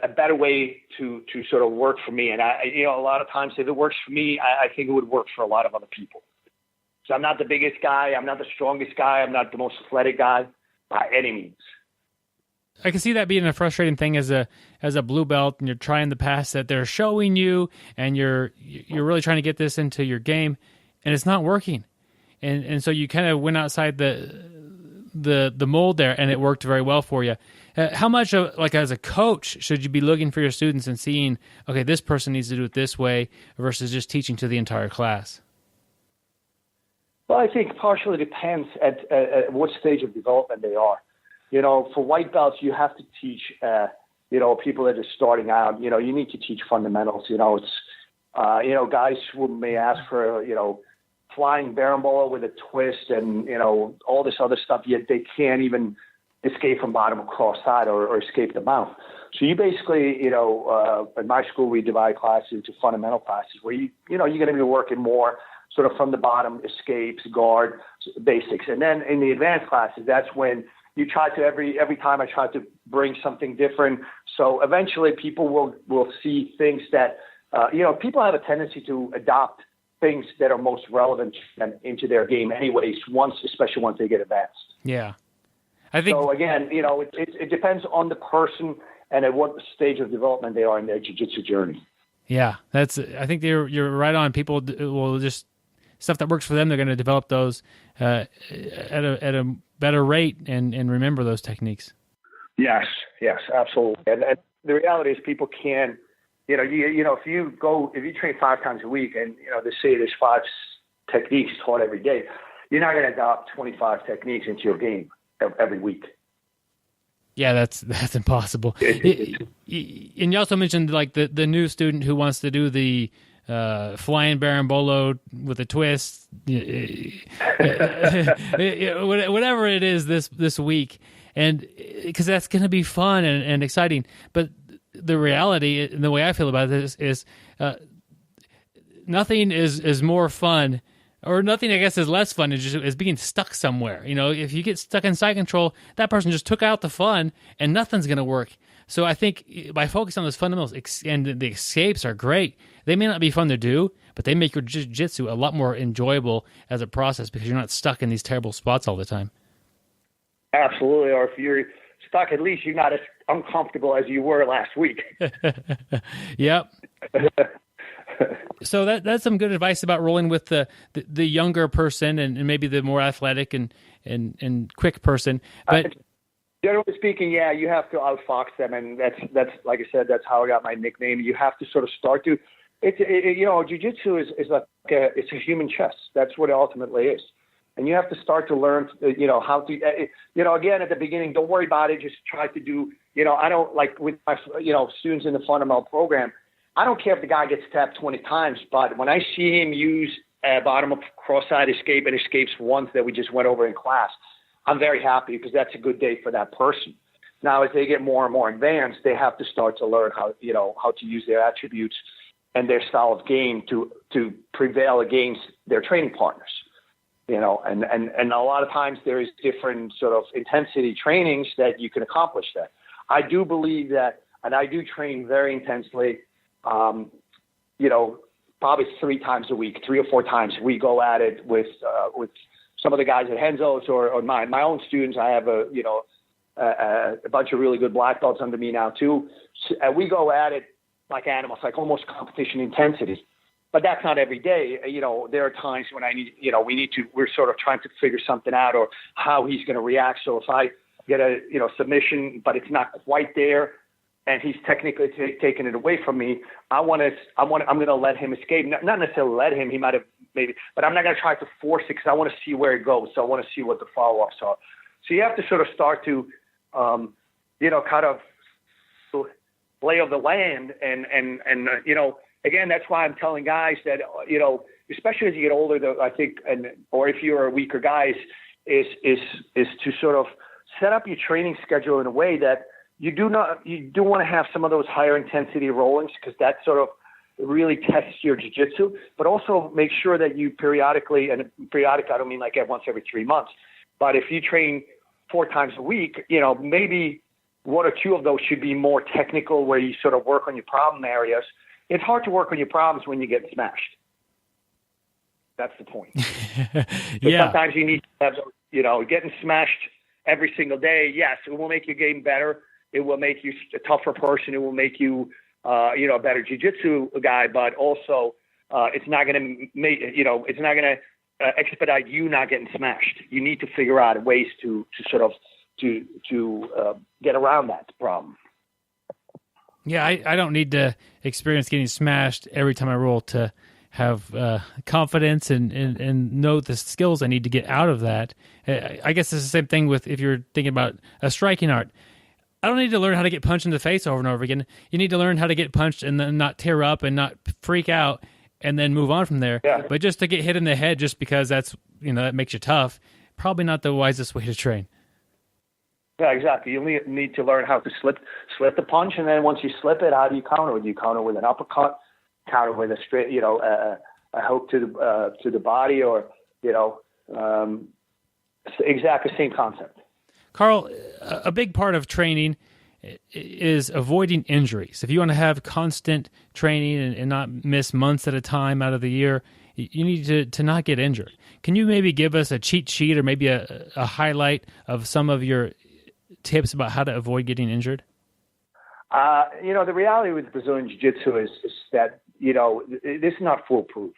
a better way to sort of work for me. And a lot of times, if it works for me, I think it would work for a lot of other people. So I'm not the biggest guy. I'm not the strongest guy. I'm not the most athletic guy by any means. I can see that being a frustrating thing as a blue belt, and you're trying the pass that they're showing you, and you're really trying to get this into your game, and it's not working. And so you kind of went outside the mold there, and it worked very well for you. How much as a coach should you be looking for your students and seeing, okay, this person needs to do it this way versus just teaching to the entire class? Well, I think partially depends at what stage of development they are. For white belts, you have to teach, people that are starting out, you need to teach fundamentals. It's, guys who may ask for, flying berimbolo with a twist and, all this other stuff, yet they can't even escape from bottom across side or escape the mount. So you basically, in my school, we divide classes into fundamental classes where you're going to be working more sort of from the bottom, escapes, guard, basics. And then in the advanced classes, that's when you try to, every time I try to bring something different. So eventually people will see things that, people have a tendency to adopt things that are most relevant to them into their game anyways, especially once they get advanced. Yeah. I think so. Again, it depends on the person and at what stage of development they are in their jiu-jitsu journey. Yeah, I think you're right on. People will just stuff that works for them. They're going to develop those at a better rate and remember those techniques. Yes, absolutely. And the reality is, people can, if you train 5 times a week, and they say there's 5 techniques taught every day, you're not going to adopt 25 techniques into your game every week. Yeah, that's impossible. And you also mentioned like the new student who wants to do the flying berimbolo with a twist, whatever it is this week, and because that's going to be fun and exciting. But the reality, and the way I feel about this, is nothing is more fun. Or nothing, I guess, is less fun is being stuck somewhere. If you get stuck in side control, that person just took out the fun, and nothing's going to work. So I think by focusing on those fundamentals, and the escapes are great. They may not be fun to do, but they make your jiu-jitsu a lot more enjoyable as a process because you're not stuck in these terrible spots all the time. Absolutely. Or if you're stuck, at least you're not as uncomfortable as you were last week. Yep. So that's some good advice about rolling with the younger person and maybe the more athletic and quick person. But generally speaking, yeah, you have to outfox them, and that's like I said, that's how I got my nickname. You have to sort of start to. Jiu-jitsu is like it's a human chess. That's what it ultimately is, and you have to start to learn, how to. Again, at the beginning, don't worry about it. Just try to do. I don't like with my students in the fundamental program. I don't care if the guy gets tapped 20 times, but when I see him use a bottom of cross-side escape and escapes once that we just went over in class, I'm very happy because that's a good day for that person. Now, as they get more and more advanced, they have to start to learn how to use their attributes and their style of game to prevail against their training partners. And a lot of times there is different sort of intensity trainings that you can accomplish that. I do believe that, and I do train very intensely. Probably 3 times a week, 3 or 4 times. We go at it with some of the guys at Renzo's or my own students. I have a bunch of really good black belts under me now too. We go at it like animals, like almost competition intensity. But that's not every day. There are times when we're sort of trying to figure something out or how he's going to react. So if I get a submission, but it's not quite there, and he's technically taking it away from me, I'm going to let him escape. Not necessarily let him. He might have maybe, but I'm not going to try to force it because I want to see where it goes. So I want to see what the follow-ups are. So you have to sort of start to, kind of lay of the land. And again, that's why I'm telling guys that, especially as you get older, I think, or if you're a weaker guy, is to sort of set up your training schedule in a way that you do want to have some of those higher intensity rollings because that sort of really tests your jiu-jitsu, but also make sure that you periodically, and periodic, I don't mean like once every 3 months, but if you train 4 times a week, maybe 1 or 2 of those should be more technical where you sort of work on your problem areas. It's hard to work on your problems when you get smashed. That's the point. Yeah. Sometimes you need to have, getting smashed every single day. Yes, it will make your game better. It will make you a tougher person. It will make you, a better jiu-jitsu guy. But also, it's not going to make it's not going to expedite you not getting smashed. You need to figure out ways to sort of to get around that problem. Yeah, I don't need to experience getting smashed every time I roll to have confidence and know the skills I need to get out of that. I guess it's the same thing with if you're thinking about a striking art. I don't need to learn how to get punched in the face over and over again. You need to learn how to get punched and then not tear up and not freak out and then move on from there. Yeah. But just to get hit in the head just because that's, that makes you tough, probably not the wisest way to train. Yeah, exactly. You need to learn how to slip the punch, and then once you slip it, how do you counter it? Do you counter with an uppercut, counter with a straight, a hook to the body, or exactly the same concept. Karel, a big part of training is avoiding injuries. If you want to have constant training and not miss months at a time out of the year, you need to not get injured. Can you maybe give us a cheat sheet or maybe a highlight of some of your tips about how to avoid getting injured? The reality with Brazilian Jiu-Jitsu is that, this is not foolproof.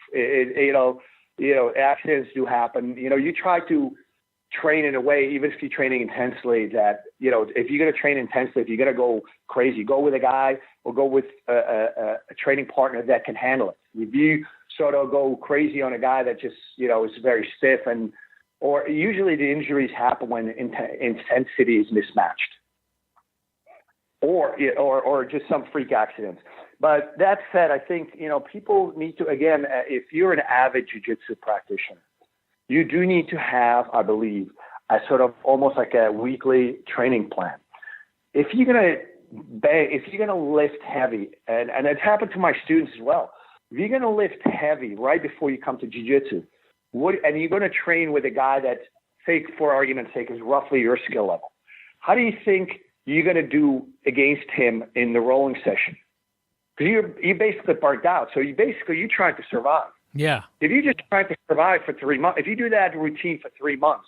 Accidents do happen. You try to train in a way, even if you're training intensely, that, if you're going to train intensely, if you're going to go crazy, go with a guy or go with a training partner that can handle it. If you sort of go crazy on a guy that just, is very stiff, or usually the injuries happen when intensity is mismatched or just some freak accidents. But that said, I think, people need to, again, if you're an avid jiu-jitsu practitioner, you do need to have, I believe, a sort of almost like a weekly training plan. If you're gonna lift heavy, and it's happened to my students as well. If you're gonna lift heavy right before you come to jiu-jitsu, and you're gonna train with a guy that, say, for argument's sake, is roughly your skill level, how do you think you're gonna do against him in the rolling session? Because you're basically burnt out. So you're trying to survive. Yeah. If you just try to survive for 3 months, if you do that routine for 3 months,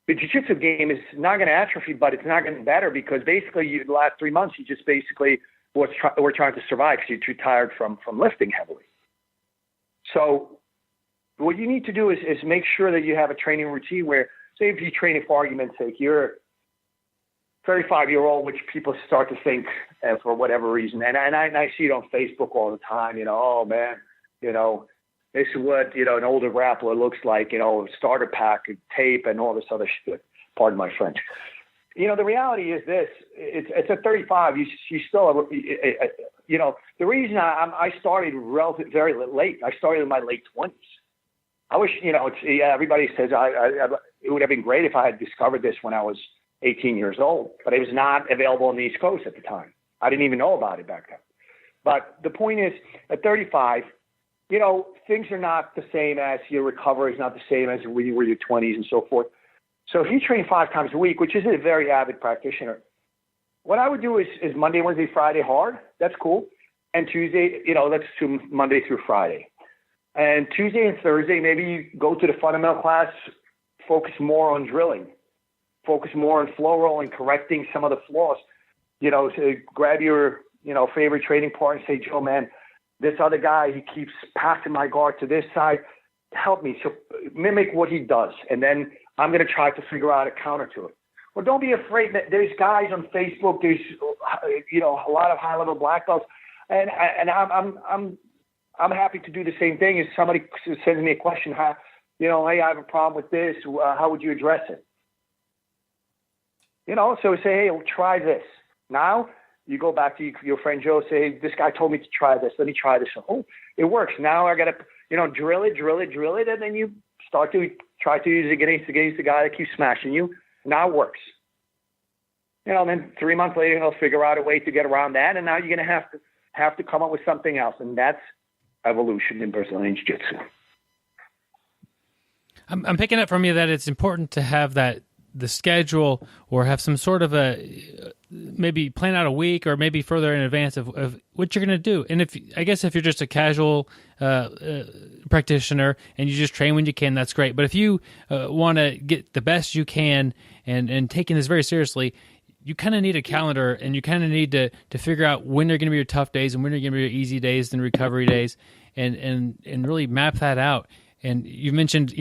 the jiu-jitsu game is not going to atrophy, but it's not getting better, because basically the last 3 months you just basically we're trying to survive because you're too tired from lifting heavily. So what you need to do is make sure that you have a training routine where, say, if you're training for argument's sake, you're 35-year-old, which people start to think for whatever reason, and I see it on Facebook all the time. Oh man. This is what, an older grappler looks like, starter pack, tape, and all this other shit. Pardon my French. The reality is this. It's at 35. You still, the reason I started very late. I started in my late 20s. I wish, everybody says it would have been great if I had discovered this when I was 18 years old, but it was not available on the East Coast at the time. I didn't even know about it back then. But the point is, at 35, things are not the same as your recovery is not the same as when you were in your 20s and so forth. So if you train 5 times a week, which is a very avid practitioner, what I would do is Monday, Wednesday, Friday hard. That's cool. And Tuesday, let's assume Monday through Friday. And Tuesday and Thursday, maybe you go to the fundamental class, focus more on drilling, focus more on flow rolling, correcting some of the flaws. To grab your, favorite training partner and say, Joe, man, this other guy, he keeps passing my guard to this side. Help me. So mimic what he does. And then I'm going to try to figure out a counter to it. Well, don't be afraid. That there's guys on Facebook. There's, a lot of high-level black belts. And I'm happy to do the same thing. If somebody sends me a question, hey, I have a problem with this. How would you address it? So say, hey, try this. Now, you go back to your friend Joe, say, hey, this guy told me to try this. Let me try this. Oh, it works. Now I got to, drill it. And then you start to try to use it against the guy that keeps smashing you. Now it works. Then 3 months later, he'll figure out a way to get around that. And now you're going to have to come up with something else. And that's evolution in Brazilian Jiu-Jitsu. I'm picking up from you that it's important to have the schedule, or have some sort of maybe plan out a week or maybe further in advance of what you're going to do. And if you're just a casual practitioner and you just train when you can, that's great. But if you want to get the best you can and taking this very seriously, you kind of need a calendar, and you kind of need to figure out when are going to be your tough days and when are going to be your easy days and recovery days, and really map that out. And you mentioned,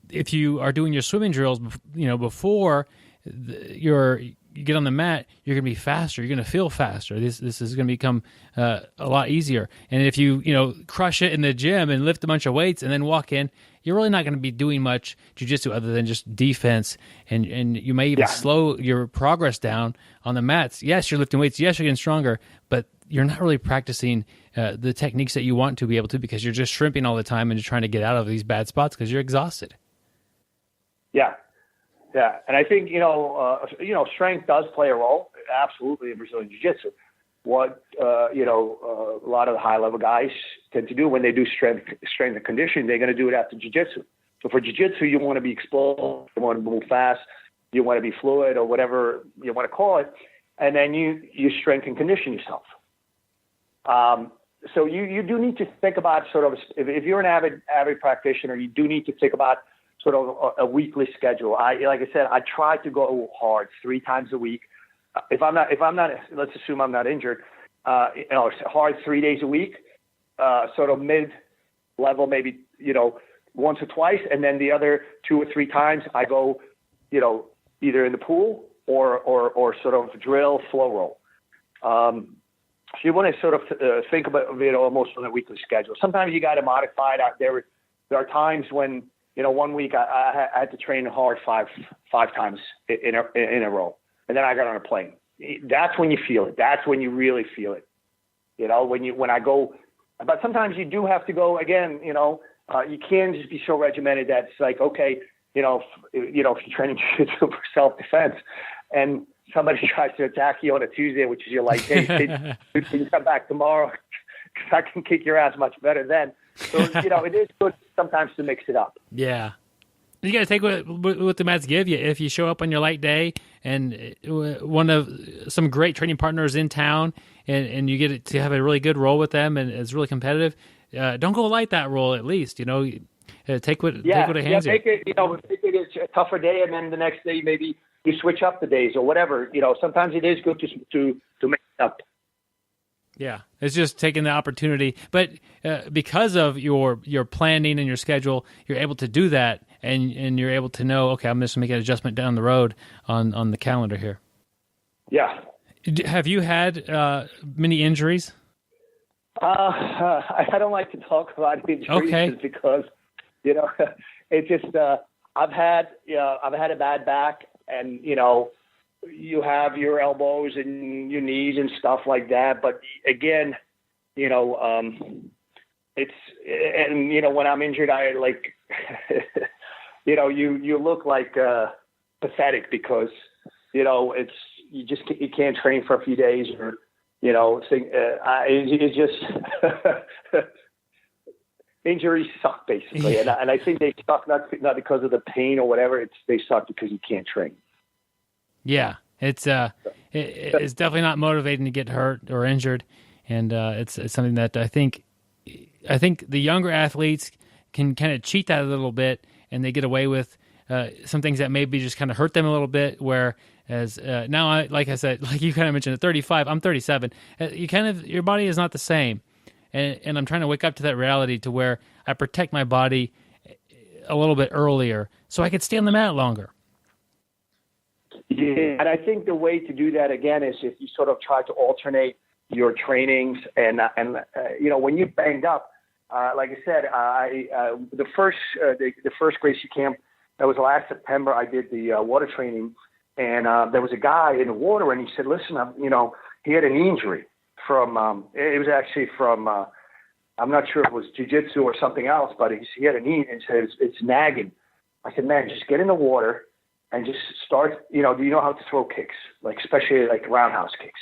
if you are doing your swimming drills, before you get on the mat, you're going to be faster. You're going to feel faster. This is going to become a lot easier. And if you crush it in the gym and lift a bunch of weights and then walk in, you're really not going to be doing much jiu-jitsu other than just defense. And you may even slow your progress down on the mats. Yes, you're lifting weights. Yes, you're getting stronger, but you're not really practicing the techniques that you want to be able to, because you're just shrimping all the time and you're trying to get out of these bad spots because you're exhausted. Yeah. And I think, strength does play a role, absolutely, in Brazilian Jiu-Jitsu. What, a lot of the high-level guys tend to do when they do strength and conditioning. They're going to do it after jiu-jitsu. So for jiu-jitsu, you want to be explosive, you want to move fast, you want to be fluid, or whatever you want to call it, and then you strength and condition yourself. So you do need to think about sort of, if you're an avid practitioner, you do need to think about sort of a weekly schedule. Like I said, I try to go hard 3 times a week. If I'm not, let's assume I'm not injured, hard 3 days a week, sort of mid-level, maybe, once or twice. And then the other 2 or 3 times I go, either in the pool or sort of drill, flow roll. So you want to sort of think about it almost on a weekly schedule. Sometimes you got to modify it. There are times when, 1 week I had to train hard five times in a row. And then I got on a plane. That's when you feel it. That's when you really feel it. When I go, but sometimes you do have to go again, you can't just be so regimented that it's like, okay, if you're training jiu-jitsu for self-defense and somebody tries to attack you on a Tuesday, which is you're like, hey, you can come back tomorrow because I can kick your ass much better then. So, it is good sometimes to mix it up. Yeah. You got to take what the mats give you. If you show up on your light day and one of some great training partners in town and you get to have a really good roll with them and it's really competitive, don't go light that roll at least, take what it hands you. Make it a tougher day and then the next day maybe you switch up the days or whatever. Sometimes it is good to mix it up. Yeah, it's just taking the opportunity. But because of your planning and your schedule, you're able to do that, and you're able to know, okay, I'm just going to make an adjustment down the road on the calendar here. Yeah. Have you had many injuries? I don't like to talk about injuries just because, it's just I've had a bad back, and you have your elbows and your knees and stuff like that. But again, it's, and when I'm injured, I like, you look like pathetic because, you can't train for a few days or, it's just injuries suck basically. And I think they suck not because of the pain or whatever. They suck because you can't train. Yeah, it's definitely not motivating to get hurt or injured, and it's something that I think the younger athletes can kind of cheat that a little bit, and they get away with some things that maybe just kind of hurt them a little bit. Whereas now, like I said, like you kind of mentioned, at 35, I'm 37. Your body is not the same, and I'm trying to wake up to that reality to where I protect my body a little bit earlier so I could stay on the mat longer. Yeah, and I think the way to do that again is if you sort of try to alternate your trainings and when you're banged up, like I said, the first Gracie camp that was last September, I did the water training, and there was a guy in the water, and he said, "Listen, he had an injury from it was actually from I'm not sure if it was jiu-jitsu or something else, but he had a knee and said it's nagging." I said, "Man, just get in the water." And just start, do you know how to throw kicks, like especially like roundhouse kicks?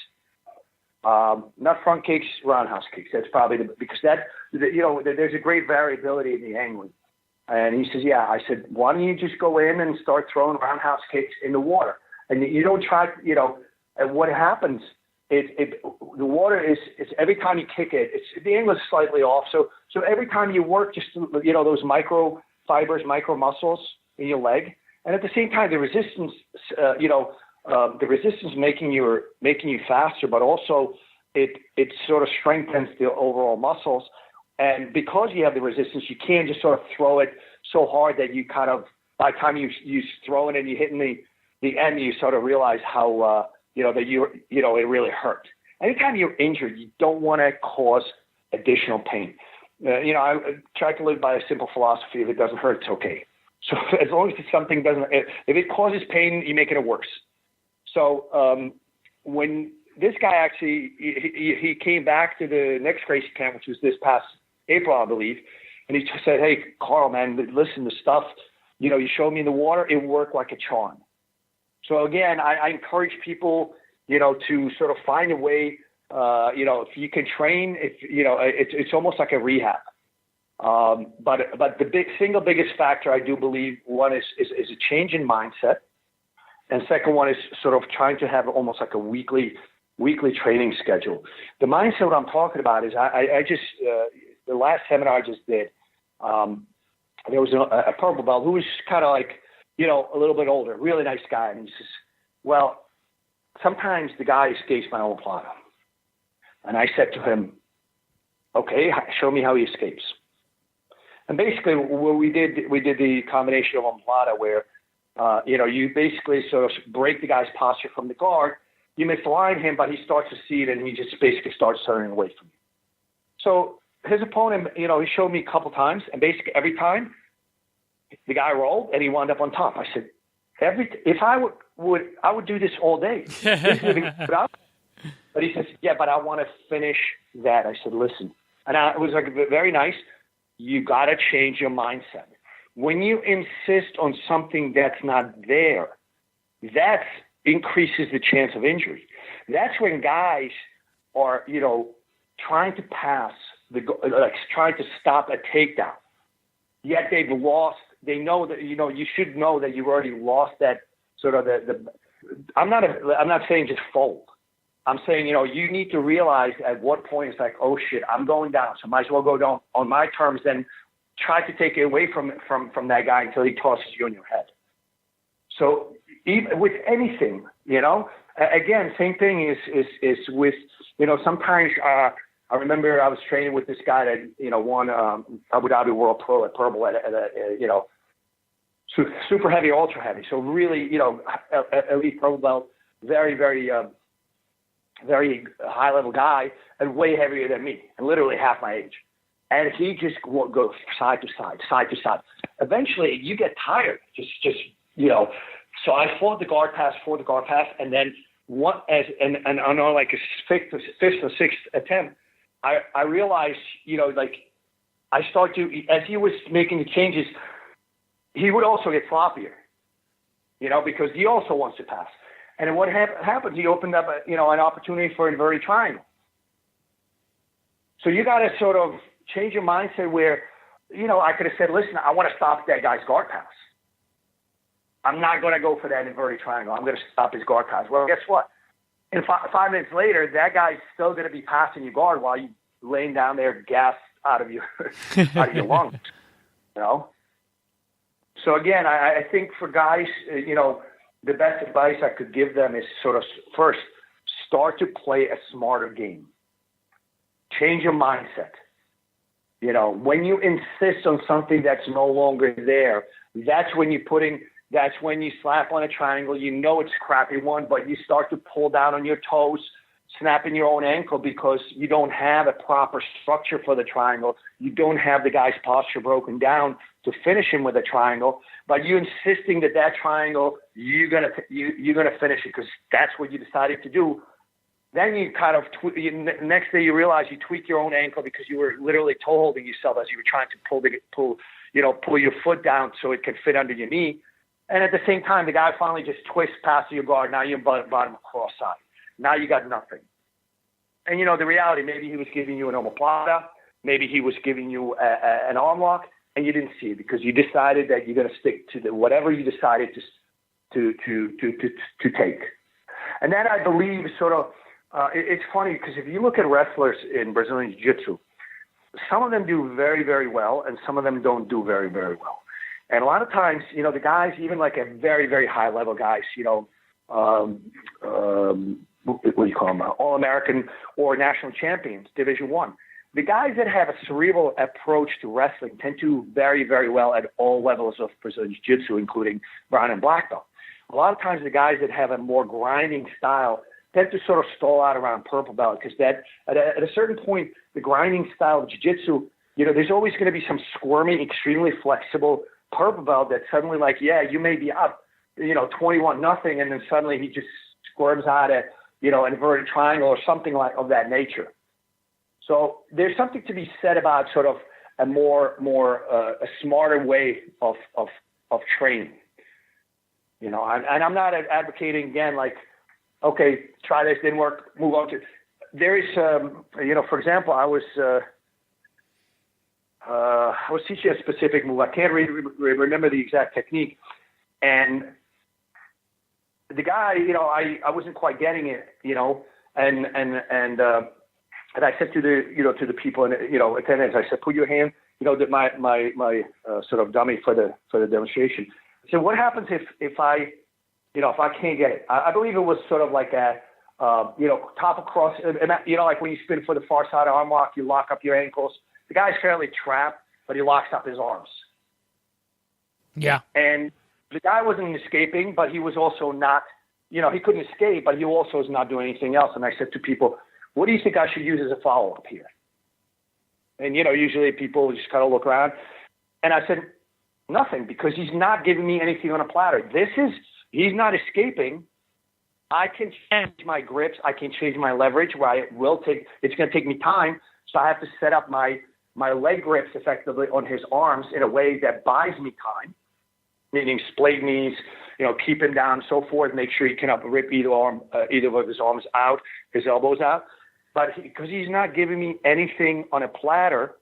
Not front kicks, roundhouse kicks. That's probably because there's a great variability in the angling. And he says, yeah. I said, why don't you just go in and start throwing roundhouse kicks in the water? And you don't try, and what happens, the water is every time you kick it, the angle is slightly off. So every time you work, just, those micro fibers, micro muscles in your leg, and at the same time, the resistance, making you faster, but also it sort of strengthens the overall muscles. And because you have the resistance, you can't just sort of throw it so hard that you kind of, by the time you throw it and you hitting the end, you sort of realize how, that it really hurt. Anytime you're injured, you don't want to cause additional pain. I try to live by a simple philosophy. If it doesn't hurt, it's okay. So as long as something doesn't, if it causes pain, you make it worse. So when this guy actually, he came back to the next Gracie camp, which was this past April, I believe, and he just said, "Hey, Karel, man, listen, the stuff, you showed me in the water, it worked like a charm." So again, I encourage people, to sort of find a way if you can train, it's almost like a rehab. But the single biggest factor, I do believe, one is a change in mindset. And second one is sort of trying to have almost like a weekly training schedule. The mindset what I'm talking about is I just, the last seminar I just did, there was a purple belt who was kind of like, a little bit older, really nice guy. And he says, well, sometimes the guy escapes my omoplata. And I said to him, okay, show me how he escapes. And basically what we did the combination of omoplata where, you basically sort of break the guy's posture from the guard. You may blind him, but he starts to see it and he just basically starts turning away from you. So his opponent, he showed me a couple times, and basically every time the guy rolled and he wound up on top. I said, if I would do this all day. But he says, yeah, but I want to finish that. I said, listen, and it was like very nice. You got to change your mindset. When you insist on something that's not there, that increases the chance of injury. That's when guys are, trying to pass trying to stop a takedown. Yet they've lost. They know that you should know that you've already lost that sort of I'm not saying just fold. I'm saying you need to realize at what point it's like, oh shit, I'm going down, so might as well go down on my terms. Then try to take it away from that guy until he tosses you on your head. So even with anything, again, same thing is with sometimes. I remember I was training with this guy that, won Abu Dhabi World Pro at purple at super heavy, ultra heavy. So really, elite purple belt, very, very, very high level guy and way heavier than me and literally half my age. And he just goes side to side. Eventually you get tired, so I fought the guard pass, and then on like a fifth or sixth attempt, I realized, I start to, as he was making the changes, he would also get sloppier, because he also wants to pass. And then what happened, he opened up, an opportunity for inverted triangle. So you got to sort of change your mindset where, I could have said, listen, I want to stop that guy's guard pass. I'm not going to go for that inverted triangle. I'm going to stop his guard pass. Well, guess what? And 5 minutes later, that guy's still going to be passing your guard while you laying down there, gas out of your lungs. So again, I think for guys, the best advice I could give them is sort of first start to play a smarter game. Change your mindset. When you insist on something that's no longer there, that's when you slap on a triangle. It's a crappy one, but you start to pull down on your toes, snapping your own ankle because you don't have a proper structure for the triangle. You don't have the guy's posture broken down to finish him with a triangle, but you insisting that triangle, you're gonna finish it because that's what you decided to do. Then you kind of next day you realize you tweak your own ankle because you were literally toe holding yourself as you were trying to pull your foot down so it could fit under your knee. And at the same time, the guy finally just twists past your guard. Now you're bottom cross side. Now you got nothing. And the reality, maybe he was giving you an omoplata, maybe he was giving you an arm lock, and you didn't see it because you decided that you're going to stick to whatever you decided to take. And that, I believe, sort of, it's funny because if you look at wrestlers in Brazilian Jiu-Jitsu, some of them do very, very well, and some of them don't do very, very well. And a lot of times, the guys, even like a very, very high level guys, what do you call them, All-American or national champions, Division I. The guys that have a cerebral approach to wrestling tend to do very, very well at all levels of Brazilian Jiu-Jitsu, including brown and black belt. A lot of times the guys that have a more grinding style tend to sort of stall out around purple belt because that at a certain point, the grinding style of Jiu-Jitsu, there's always going to be some squirmy, extremely flexible purple belt that suddenly you may be up, 21-0, and then suddenly he just squirms out an inverted triangle or something like of that nature. So there's something to be said about sort of a a smarter way of training. And I'm not advocating again, okay, try this, didn't work, move on to. there is, for example, I was teaching a specific move. I can't remember the exact technique, and the guy, I wasn't quite getting it, and I said to the people in, attendance, I said, put your hand, my sort of dummy for the demonstration. So what happens if I can't get it? I believe it was sort of like a, top across, and like when you spin for the far side arm lock, you lock up your ankles. The guy's fairly trapped, but he locks up his arms. Yeah. And the guy wasn't escaping, but he was also not, he couldn't escape, but he also was not doing anything else. And I said to people, what do you think I should use as a follow-up here? And, usually people just kind of look around. And I said, nothing, because he's not giving me anything on a platter. He's not escaping. I can change my grips. I can change my leverage where it's going to take me time. So I have to set up my leg grips effectively on his arms in a way that buys me time, meaning split knees, keep him down, so forth, make sure he cannot rip either of his arms out, his elbows out. But because he's not giving me anything on a platter,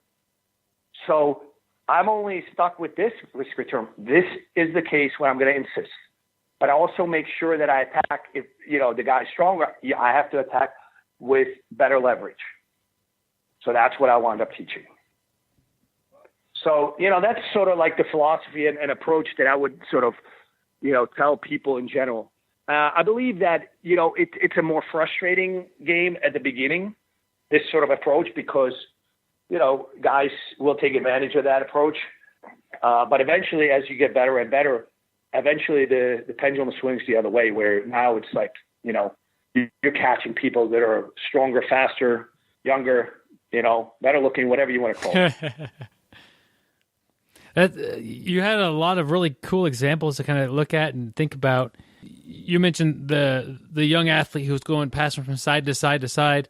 so I'm only stuck with this risk return. This is the case where I'm going to insist. But I also make sure that I attack, if the guy's stronger, I have to attack with better leverage. So that's what I wound up teaching. So, that's sort of like the philosophy and approach that I would sort of, tell people in general. I believe that, it's a more frustrating game at the beginning, this sort of approach, because, guys will take advantage of that approach. But eventually, as you get better and better, eventually the pendulum swings the other way, where now it's like, you're catching people that are stronger, faster, younger, better looking, whatever you want to call it. You had a lot of really cool examples to kind of look at and think about. You mentioned the young athlete who was passing from side to side to side,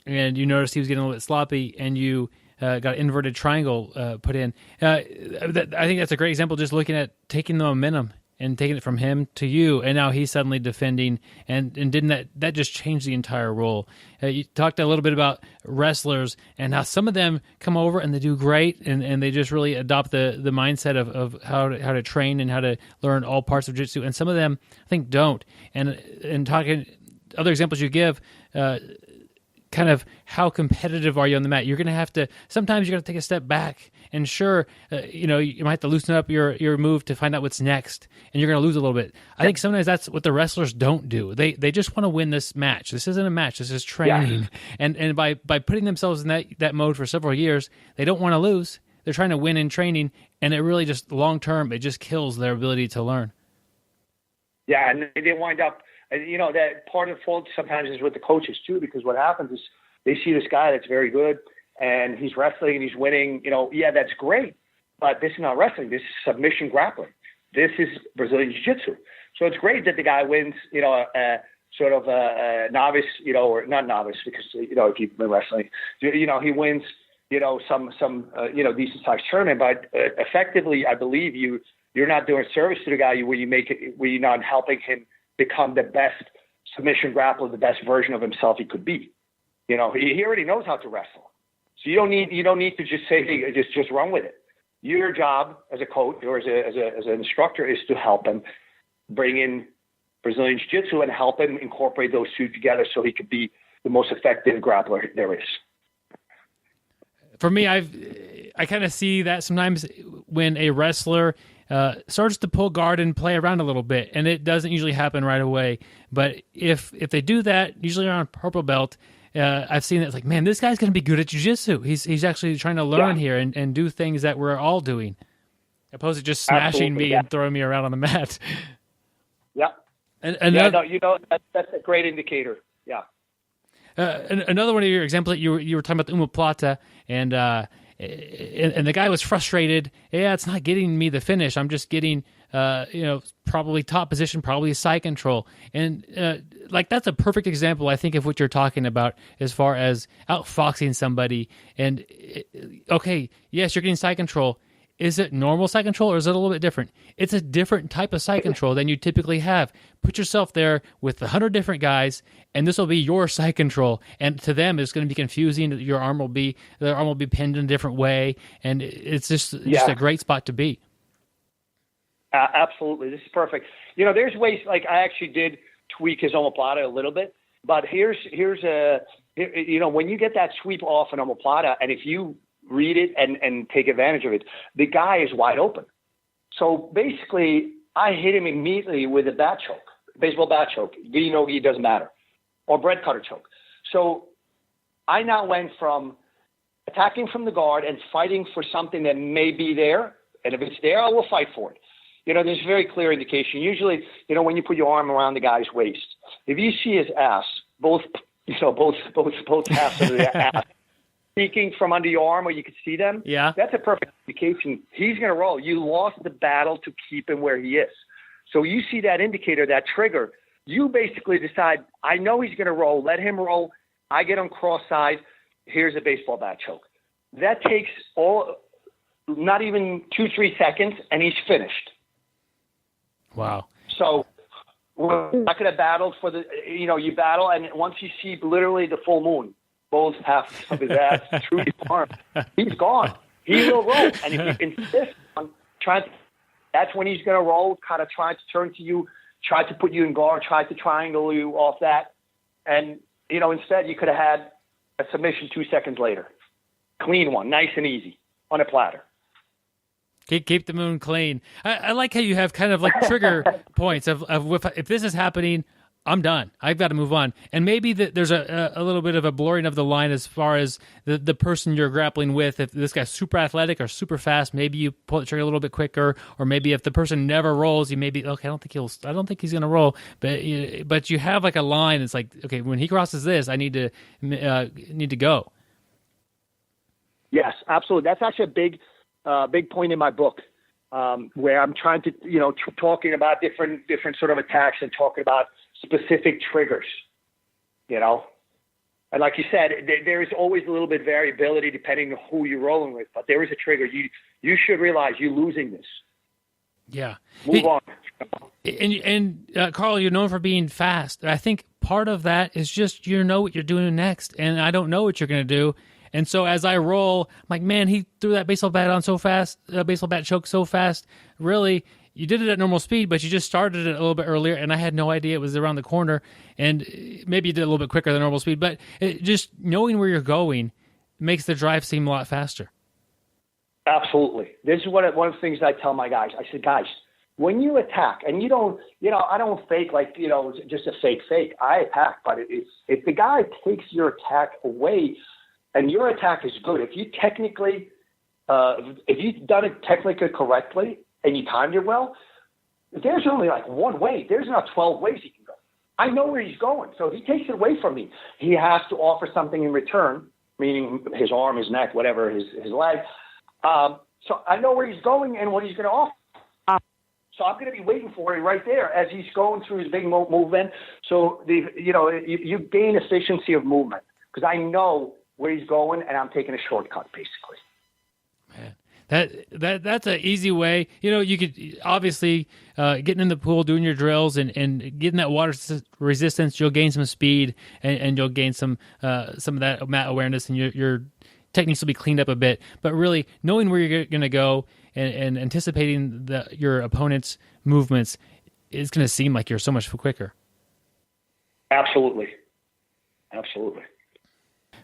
and you noticed he was getting a little bit sloppy, and you got an inverted triangle put in. I think that's a great example, just looking at taking the momentum and taking it from him to you, and now he's suddenly defending, and didn't that just change the entire role? You talked a little bit about wrestlers and how some of them come over and they do great, and they just really adopt the mindset of how to train and how to learn all parts of jiu-jitsu, and some of them I think don't. And talking other examples you give, kind of how competitive are you on the mat? You're going to have to, sometimes you're going to take a step back, and sure, you might have to loosen up your move to find out what's next, and you're going to lose a little bit. I think sometimes that's what the wrestlers don't do. They just want to win this match. This isn't a match. This is training. Yeah. And by putting themselves in that mode for several years, they don't want to lose. They're trying to win in training, and it really just long term, it just kills their ability to learn. Yeah, and they wind up, that part of the fault sometimes is with the coaches too, because what happens is they see this guy that's very good and he's wrestling and he's winning, that's great, but this is not wrestling. This is submission grappling. This is Brazilian Jiu-Jitsu. So it's great that the guy wins, sort of a novice, or not novice, because, if you've been wrestling, he wins, some decent sized tournament, but effectively, I believe you're not doing service to the guy where you're not helping him become the best submission grappler, the best version of himself he could be. He already knows how to wrestle. So you don't need to just say, hey, just run with it. Your job as a coach or as an instructor is to help him bring in Brazilian Jiu-Jitsu and help him incorporate those two together so he could be the most effective grappler there is. For me, I kind of see that sometimes when a wrestler starts to pull guard and play around a little bit, and it doesn't usually happen right away. But if they do that, usually around purple belt, I've seen that it's like, man, this guy's going to be good at jiu-jitsu. He's actually trying to learn here and do things that we're all doing, opposed to just smashing me and throwing me around on the mat. Yeah. And that's a great indicator. Yeah. Another one of your examples that you were talking about the omoplata, and the guy was frustrated. Yeah, it's not getting me the finish. I'm just getting, probably top position, probably side control. And that's a perfect example, I think, of what you're talking about as far as outfoxing somebody. And okay, yes, you're getting side control. is it normal side control or is it a little bit different? It's a different type of side control than you typically have. Put yourself there with 100 different guys, and this will be your side control. And to them, it's going to be confusing. Their arm will be pinned in a different way, and it's just a great spot to be. Absolutely, this is perfect. There's ways. Like I actually did tweak his omoplata a little bit, but here's when you get that sweep off an omoplata, and if you read it and take advantage of it, the guy is wide open. So basically, I hit him immediately with a bat choke, baseball bat choke. It doesn't matter, or bread cutter choke. So I now went from attacking from the guard and fighting for something that may be there, and if it's there, I will fight for it. There's a very clear indication. Usually, when you put your arm around the guy's waist, if you see his ass, both halves of the ass peeking from under your arm where you can see them, that's a perfect indication. He's going to roll. You lost the battle to keep him where he is. So you see that indicator, that trigger, you basically decide, I know he's going to roll. Let him roll. I get on cross-side. Here's a baseball bat choke. That takes not even 2-3 seconds, and he's finished. Wow. So we're not going to battle you battle, and once you see literally the full moon, both halves of his ass through his arm, he's gone. He will roll. And if you insist on trying to, that's when he's going to roll, kind of trying to turn to you, try to put you in guard, try to triangle you off that. And, instead you could have had a submission 2 seconds later. Clean one, nice and easy, on a platter. Keep the moon clean. I like how you have kind of like trigger points of if this is happening, I'm done. I've got to move on. And maybe there's a little bit of a blurring of the line as far as the person you're grappling with. If this guy's super athletic or super fast, maybe you pull the trigger a little bit quicker. Or maybe if the person never rolls, you maybe I don't think he's going to roll. But you have like a line. It's like, okay, when he crosses this, I need to go. Yes, absolutely. That's actually a big point in my book, where I'm trying to, talking about different sort of attacks and talking about specific triggers, And like you said, there is always a little bit of variability depending on who you're rolling with, but there is a trigger. You should realize you're losing this. Yeah. Move on. And Karel, you're known for being fast. I think part of that is just what you're doing next, and I don't know what you're going to do. And so as I roll, I'm like, man, he threw that baseball bat on so fast, baseball bat choke so fast. Really, you did it at normal speed, but you just started it a little bit earlier, and I had no idea it was around the corner. And maybe you did it a little bit quicker than normal speed, but just knowing where you're going makes the drive seem a lot faster. Absolutely. This is one of the things I tell my guys. I said, guys, when you attack, and you don't, I don't fake like, just a fake. I attack, but if the guy takes your attack away, and your attack is good, if you've done it technically correctly and you timed it well, there's only like one way. There's not 12 ways he can go. I know where he's going. So if he takes it away from me, he has to offer something in return, meaning his arm, his neck, whatever, his leg. So I know where he's going and what he's going to offer. So I'm going to be waiting for it right there as he's going through his big movement. So you gain efficiency of movement because I know where he's going, and I'm taking a shortcut, basically. Man, that's an easy way. You could obviously getting in the pool, doing your drills, and getting that water resistance. You'll gain some speed, and you'll gain some of that mat awareness, and your techniques will be cleaned up a bit. But really, knowing where you're going to go and anticipating your opponent's movements is going to seem like you're so much quicker. Absolutely.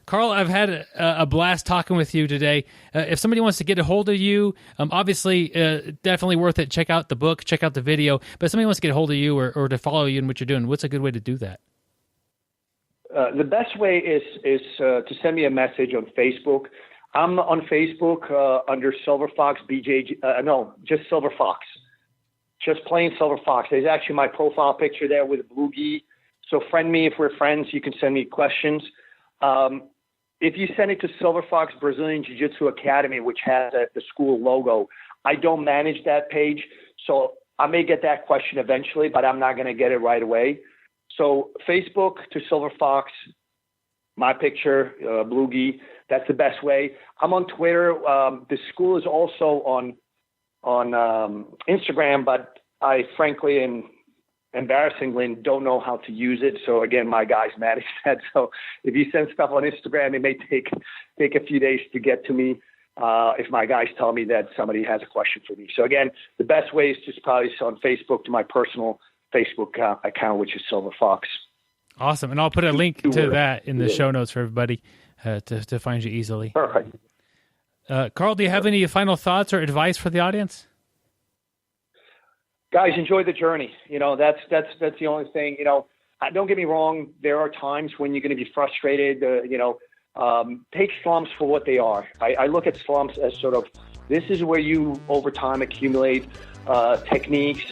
Karel, I've had a blast talking with you today. If somebody wants to get a hold of you, obviously, definitely worth it. Check out the book, check out the video. But if somebody wants to get a hold of you or to follow you and what you're doing, what's a good way to do that? The best way is to send me a message on Facebook. I'm on Facebook under Silver Fox BJJ. Just Silver Fox. Just plain Silver Fox. There's actually my profile picture there with a blue gi. So friend me if we're friends. You can send me questions. If you send it to Silver Fox Brazilian Jiu-Jitsu Academy, which has the school logo, I don't manage that page. So I may get that question eventually, but I'm not going to get it right away. So Facebook to Silver Fox, my picture, blue gi, that's the best way. I'm on Twitter. The school is also on Instagram, but I frankly and embarrassingly don't know how to use it. So again, my guys manage that. So if you send stuff on Instagram, it may take a few days to get to me. If my guys tell me that somebody has a question for me. So again, the best way is just probably on Facebook to my personal Facebook account, which is Silver Fox. Awesome. And I'll put a link to that in the show notes for everybody to find you easily. Perfect. Karel, do you have any final thoughts or advice for the audience? Guys, enjoy the journey. That's the only thing. Don't get me wrong. There are times when you're going to be frustrated. Take slumps for what they are. I look at slumps as sort of, this is where you over time accumulate techniques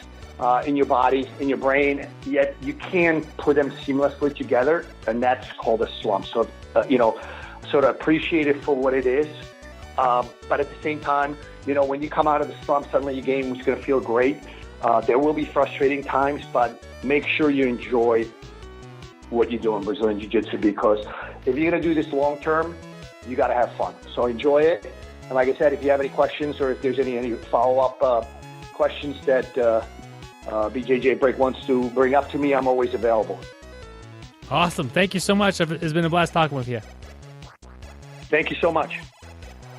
in your body, in your brain, yet you can put them seamlessly together, and that's called a slump. So, sort of appreciate it for what it is. But at the same time, when you come out of the slump, suddenly your game is going to feel great. There will be frustrating times, but make sure you enjoy what you do in Brazilian Jiu-Jitsu, because if you're going to do this long term, you got to have fun. So enjoy it. And like I said, if you have any questions or if there's any follow-up questions that BJJ Break wants to bring up to me, I'm always available. Awesome. Thank you so much. It's been a blast talking with you. Thank you so much.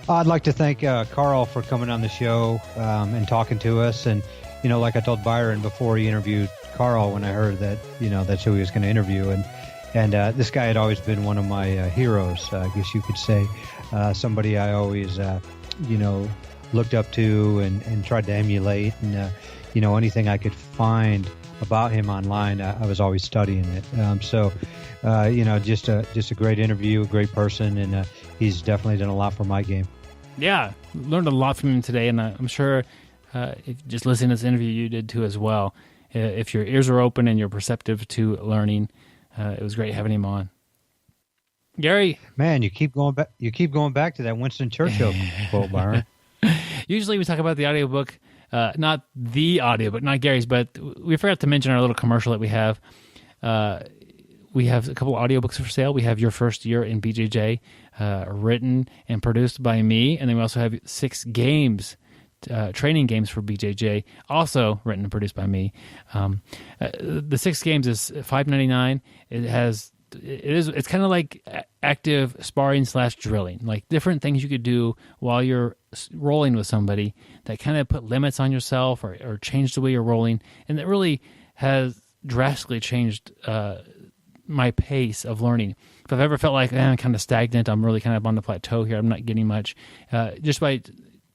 I'd like to thank Karel for coming on the show and talking to us. And, like I told Byron before he interviewed Karel, when I heard that, that's who he was going to interview. And this guy had always been one of my heroes, I guess you could say. Somebody I always, looked up to and tried to emulate. And, anything I could find about him online, I was always studying it. Just a great interview, a great person, and he's definitely done a lot for my game. Yeah, learned a lot from him today, and I'm sure if just listening to this interview, you did too as well. If your ears are open and you're perceptive to learning, it was great having him on. Gary, man, you keep going back. You keep going back to that Winston Churchill quote, Byron. Usually we talk about the audiobook, not the audiobook, not Gary's, but we forgot to mention our little commercial that we have. We have a couple audiobooks for sale. We have Your First Year in BJJ, written and produced by me, and then we also have 6 games. Training games for BJJ, also written and produced by me. The 6 games is $5.99. It's kind of like active sparring / drilling, like different things you could do while you're rolling with somebody that kind of put limits on yourself or change the way you're rolling, and that really has drastically changed my pace of learning. If I've ever felt like I'm kind of stagnant, I'm really kind of on the plateau here, I'm not getting much, just by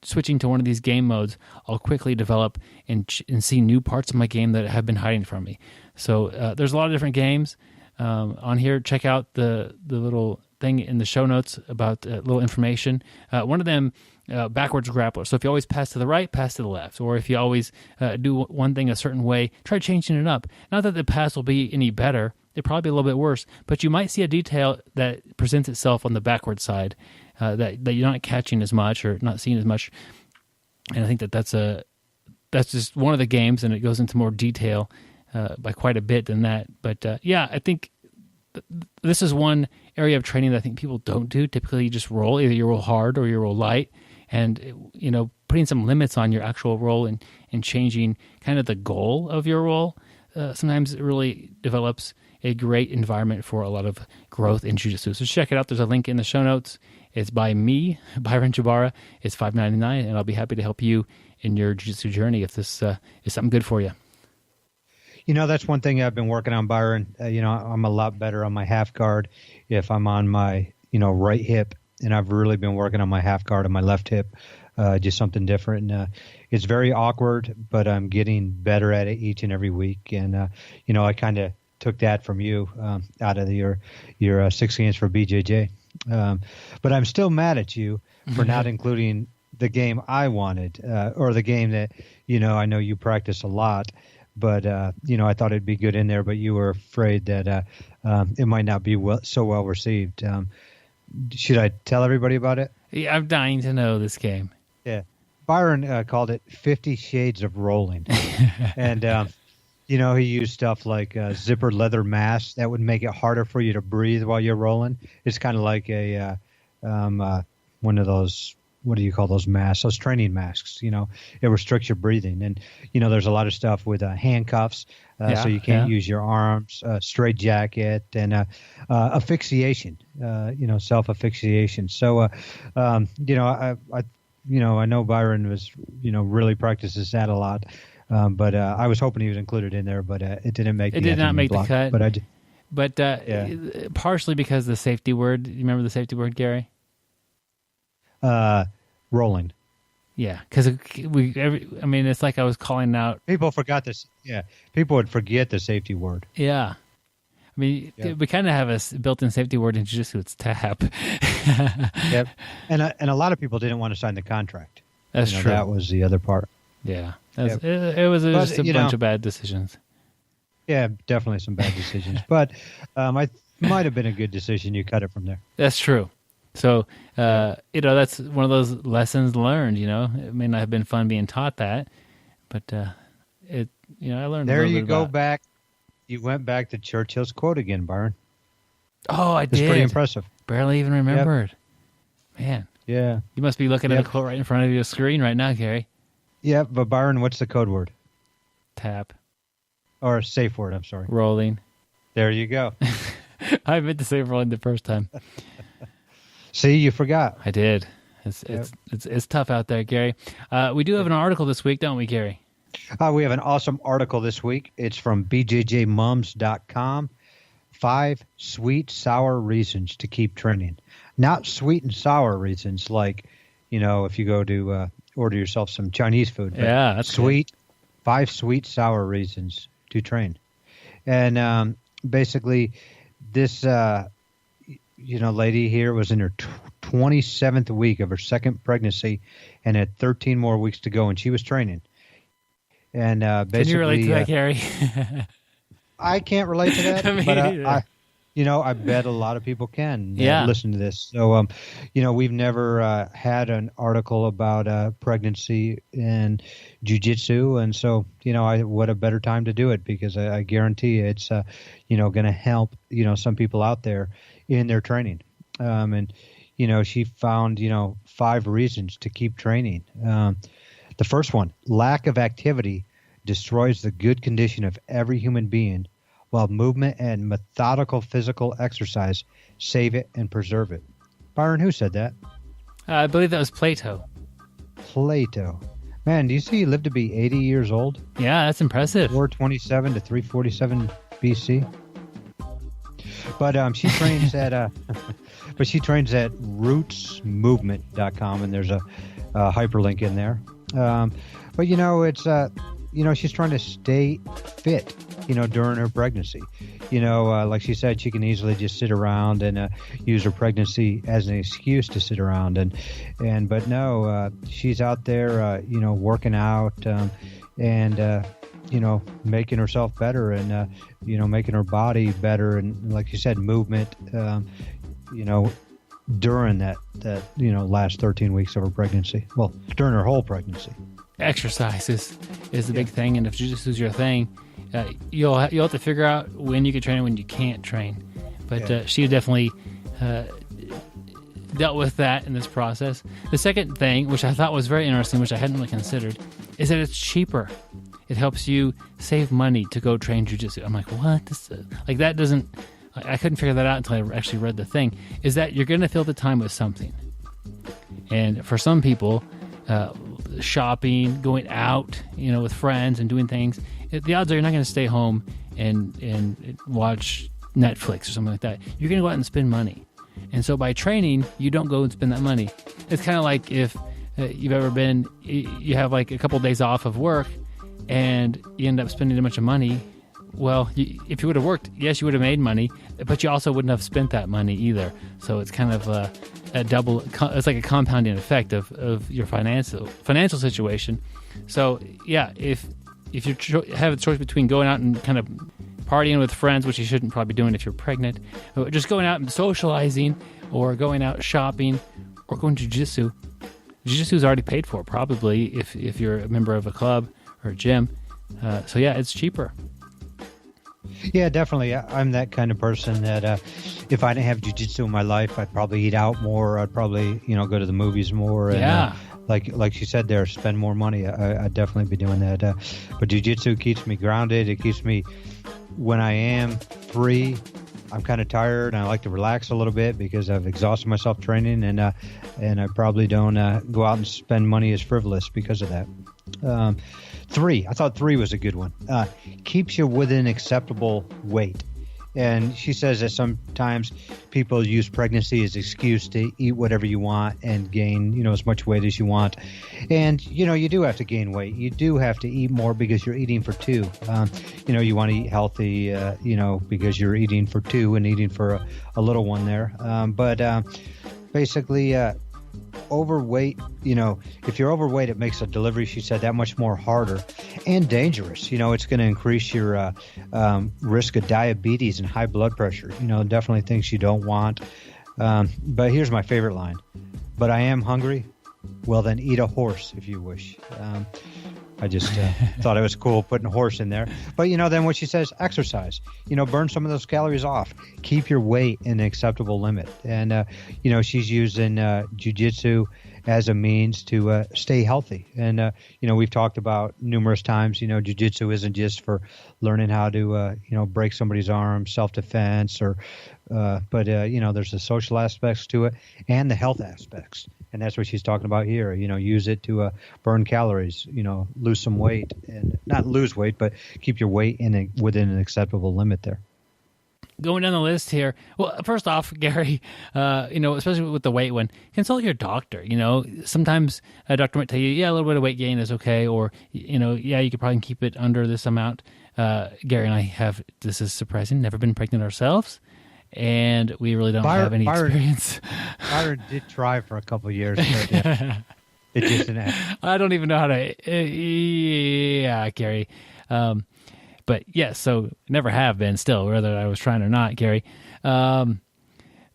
switching to one of these game modes, I'll quickly develop and see new parts of my game that have been hiding from me. So there's a lot of different games on here. Check out the little thing in the show notes about little information. One of them, backwards grappler. So if you always pass to the right, pass to the left. Or if you always do one thing a certain way, try changing it up. Not that the pass will be any better. It'll probably be a little bit worse, but you might see a detail that presents itself on the backward side that you're not catching as much or not seeing as much. And I think that's just one of the games, and it goes into more detail by quite a bit than that. But I think this is one area of training that I think people don't do. Typically, you just roll. Either you roll hard or you roll light. And, putting some limits on your actual roll and changing kind of the goal of your roll, sometimes it really develops a great environment for a lot of growth in jiu-jitsu. So check it out. There's a link in the show notes. It's by me, Byron Jabara. It's $5.99, and I'll be happy to help you in your jiu-jitsu journey if this is something good for you. That's one thing I've been working on, Byron. I'm a lot better on my half guard if I'm on my, right hip, and I've really been working on my half guard on my left hip, just something different. It's very awkward, but I'm getting better at it each and every week. And, I kind of took that from you out of your 6 games for BJJ. But I'm still mad at you for not including the game I wanted, or the game that, I know you practice a lot, but, I thought it'd be good in there, but you were afraid that it might not be so well received. Should I tell everybody about it? Yeah, I'm dying to know this game. Yeah. Byron called it 50 Shades of Rolling. And, he used stuff like zippered leather masks that would make it harder for you to breathe while you're rolling. It's kind of like a one of those what do you call those masks? Those training masks. It restricts your breathing, and there's a lot of stuff with handcuffs, so you can't use your arms, straight jacket, and asphyxiation. Self asphyxiation. So, I know Byron was really practices that a lot. But I was hoping he was included in there, but it didn't make. It did not make the cut. But I did. But partially because of the safety word. You remember the safety word, Gary? Rolling. Yeah, because it's like I was calling out. People forgot this. Yeah, people would forget the safety word. Yeah. We kind of have a built-in safety word in jiu-jitsu. It's tap. Yep. And a lot of people didn't want to sign the contract. That's true. That was the other part. Yeah. It was just a bunch of bad decisions. Yeah, definitely some bad decisions. But it might have been a good decision. You cut it from there. That's true. So, that's one of those lessons learned, It may not have been fun being taught that, but I learned there a little you bit go about. back. You went back to Churchill's quote again, Byron. Oh, I did. It's pretty impressive. Barely even remembered. Yep. Man. Yeah. You must be looking at a quote right in front of your screen right now, Gary. Yeah, but Byron, what's the code word? Tap. Or safe word, I'm sorry. Rolling. There you go. I meant to say rolling the first time. See, you forgot. I did. It's tough out there, Gary. We do have an article this week, don't we, Gary? We have an awesome article this week. It's from bjjmums.com. 5 sweet, sour reasons to keep training. Not sweet and sour reasons like, if you go to order yourself some Chinese food. Yeah, that's sweet. Good. 5 sweet, sour reasons to train. And basically, this lady here was in her 27th week of her second pregnancy and had 13 more weeks to go, and she was training. And basically, can you relate to that, Gary? I can't relate to that, but I bet a lot of people can listen to this. So, we've never had an article about pregnancy in jiu-jitsu, and so, what a better time to do it, because I guarantee it's, going to help, some people out there in their training. And, she found, 5 reasons to keep training. The first one, lack of activity destroys the good condition of every human being, while movement and methodical physical exercise save it and preserve it. Byron, who said that? I believe that was Plato. Plato. Man, do you see he lived to be 80 years old? Yeah, that's impressive. 427 to 347 BC. But she trains at rootsmovement.com, and there's a hyperlink in there. But it's she's trying to stay fit, during her pregnancy. Like she said, she can easily just sit around and use her pregnancy as an excuse to sit around. But no, she's out there, working out and making herself better and, making her body better. And like you said, movement, during that last 13 weeks of her pregnancy. Well, during her whole pregnancy. Exercise is the big thing, and if jiu-jitsu is your thing, you'll have to figure out when you can train and when you can't train. But she definitely dealt with that in this process. The second thing, which I thought was very interesting, which I hadn't really considered, is that it's cheaper. It helps you save money to go train jiu-jitsu. I'm like, what? That doesn't... I couldn't figure that out until I actually read the thing. Is that you're going to fill the time with something. And for some people... shopping, going out, with friends and doing things, the odds are you're not going to stay home and watch Netflix or something like that. You're going to go out and spend money. And so by training, you don't go and spend that money. It's kind of like if you've ever been, you have like a couple of days off of work and you end up spending a bunch of money. Well, if you would have worked, yes, you would have made money, but you also wouldn't have spent that money either. So it's kind of a double, it's like a compounding effect of your financial situation. So yeah, if you have a choice between going out and kind of partying with friends, which you shouldn't probably be doing if you're pregnant, or just going out and socializing, or going out shopping, or going to jiu-jitsu. Jiu-jitsu is already paid for, probably, if you're a member of a club or a gym. So yeah, it's cheaper. Yeah, definitely. I'm that kind of person that if I didn't have jiu-jitsu in my life, I'd probably eat out more. I'd probably, go to the movies more. And, Yeah. Like she said there, spend more money. I'd definitely be doing that. But jiu-jitsu keeps me grounded. It keeps me, when I am free, I'm kind of tired and I like to relax a little bit because I've exhausted myself training, and I probably don't go out and spend money as frivolous because of that. 3, I thought 3 was a good one. Keeps you within acceptable weight. And she says that sometimes people use pregnancy as excuse to eat whatever you want and gain, as much weight as you want. And, you do have to gain weight. You do have to eat more because you're eating for 2. You want to eat healthy, because you're eating for 2 and eating for a little one there. But basically, overweight, if you're overweight, it makes a delivery, she said, that much more harder and dangerous. It's going to increase your risk of diabetes and high blood pressure. Definitely things you don't want. But here's my favorite line. But I am hungry. Well, then eat a horse if you wish. I just thought it was cool putting a horse in there. But, then what she says, exercise. Burn some of those calories off. Keep your weight in an acceptable limit. And, she's using jiu-jitsu as a means to stay healthy. And, we've talked about numerous times, jiu-jitsu isn't just for learning how to, break somebody's arm, self-defense, but there's the social aspects to it and the health aspects. And that's what she's talking about here. Use it to burn calories, lose some weight, and not lose weight, but keep your weight within an acceptable limit there. Going down the list here. Well, first off, Gary, especially with the weight one, consult your doctor. Sometimes a doctor might tell you, a little bit of weight gain is okay, or, you could probably keep it under this amount. Gary and I have, this is surprising, never been pregnant ourselves. And we really don't have any experience. Byron did try for a couple of years, but it just didn't happen. I don't even know how to. Yeah, Gary. But yes, so never have been still, whether I was trying or not, Gary. So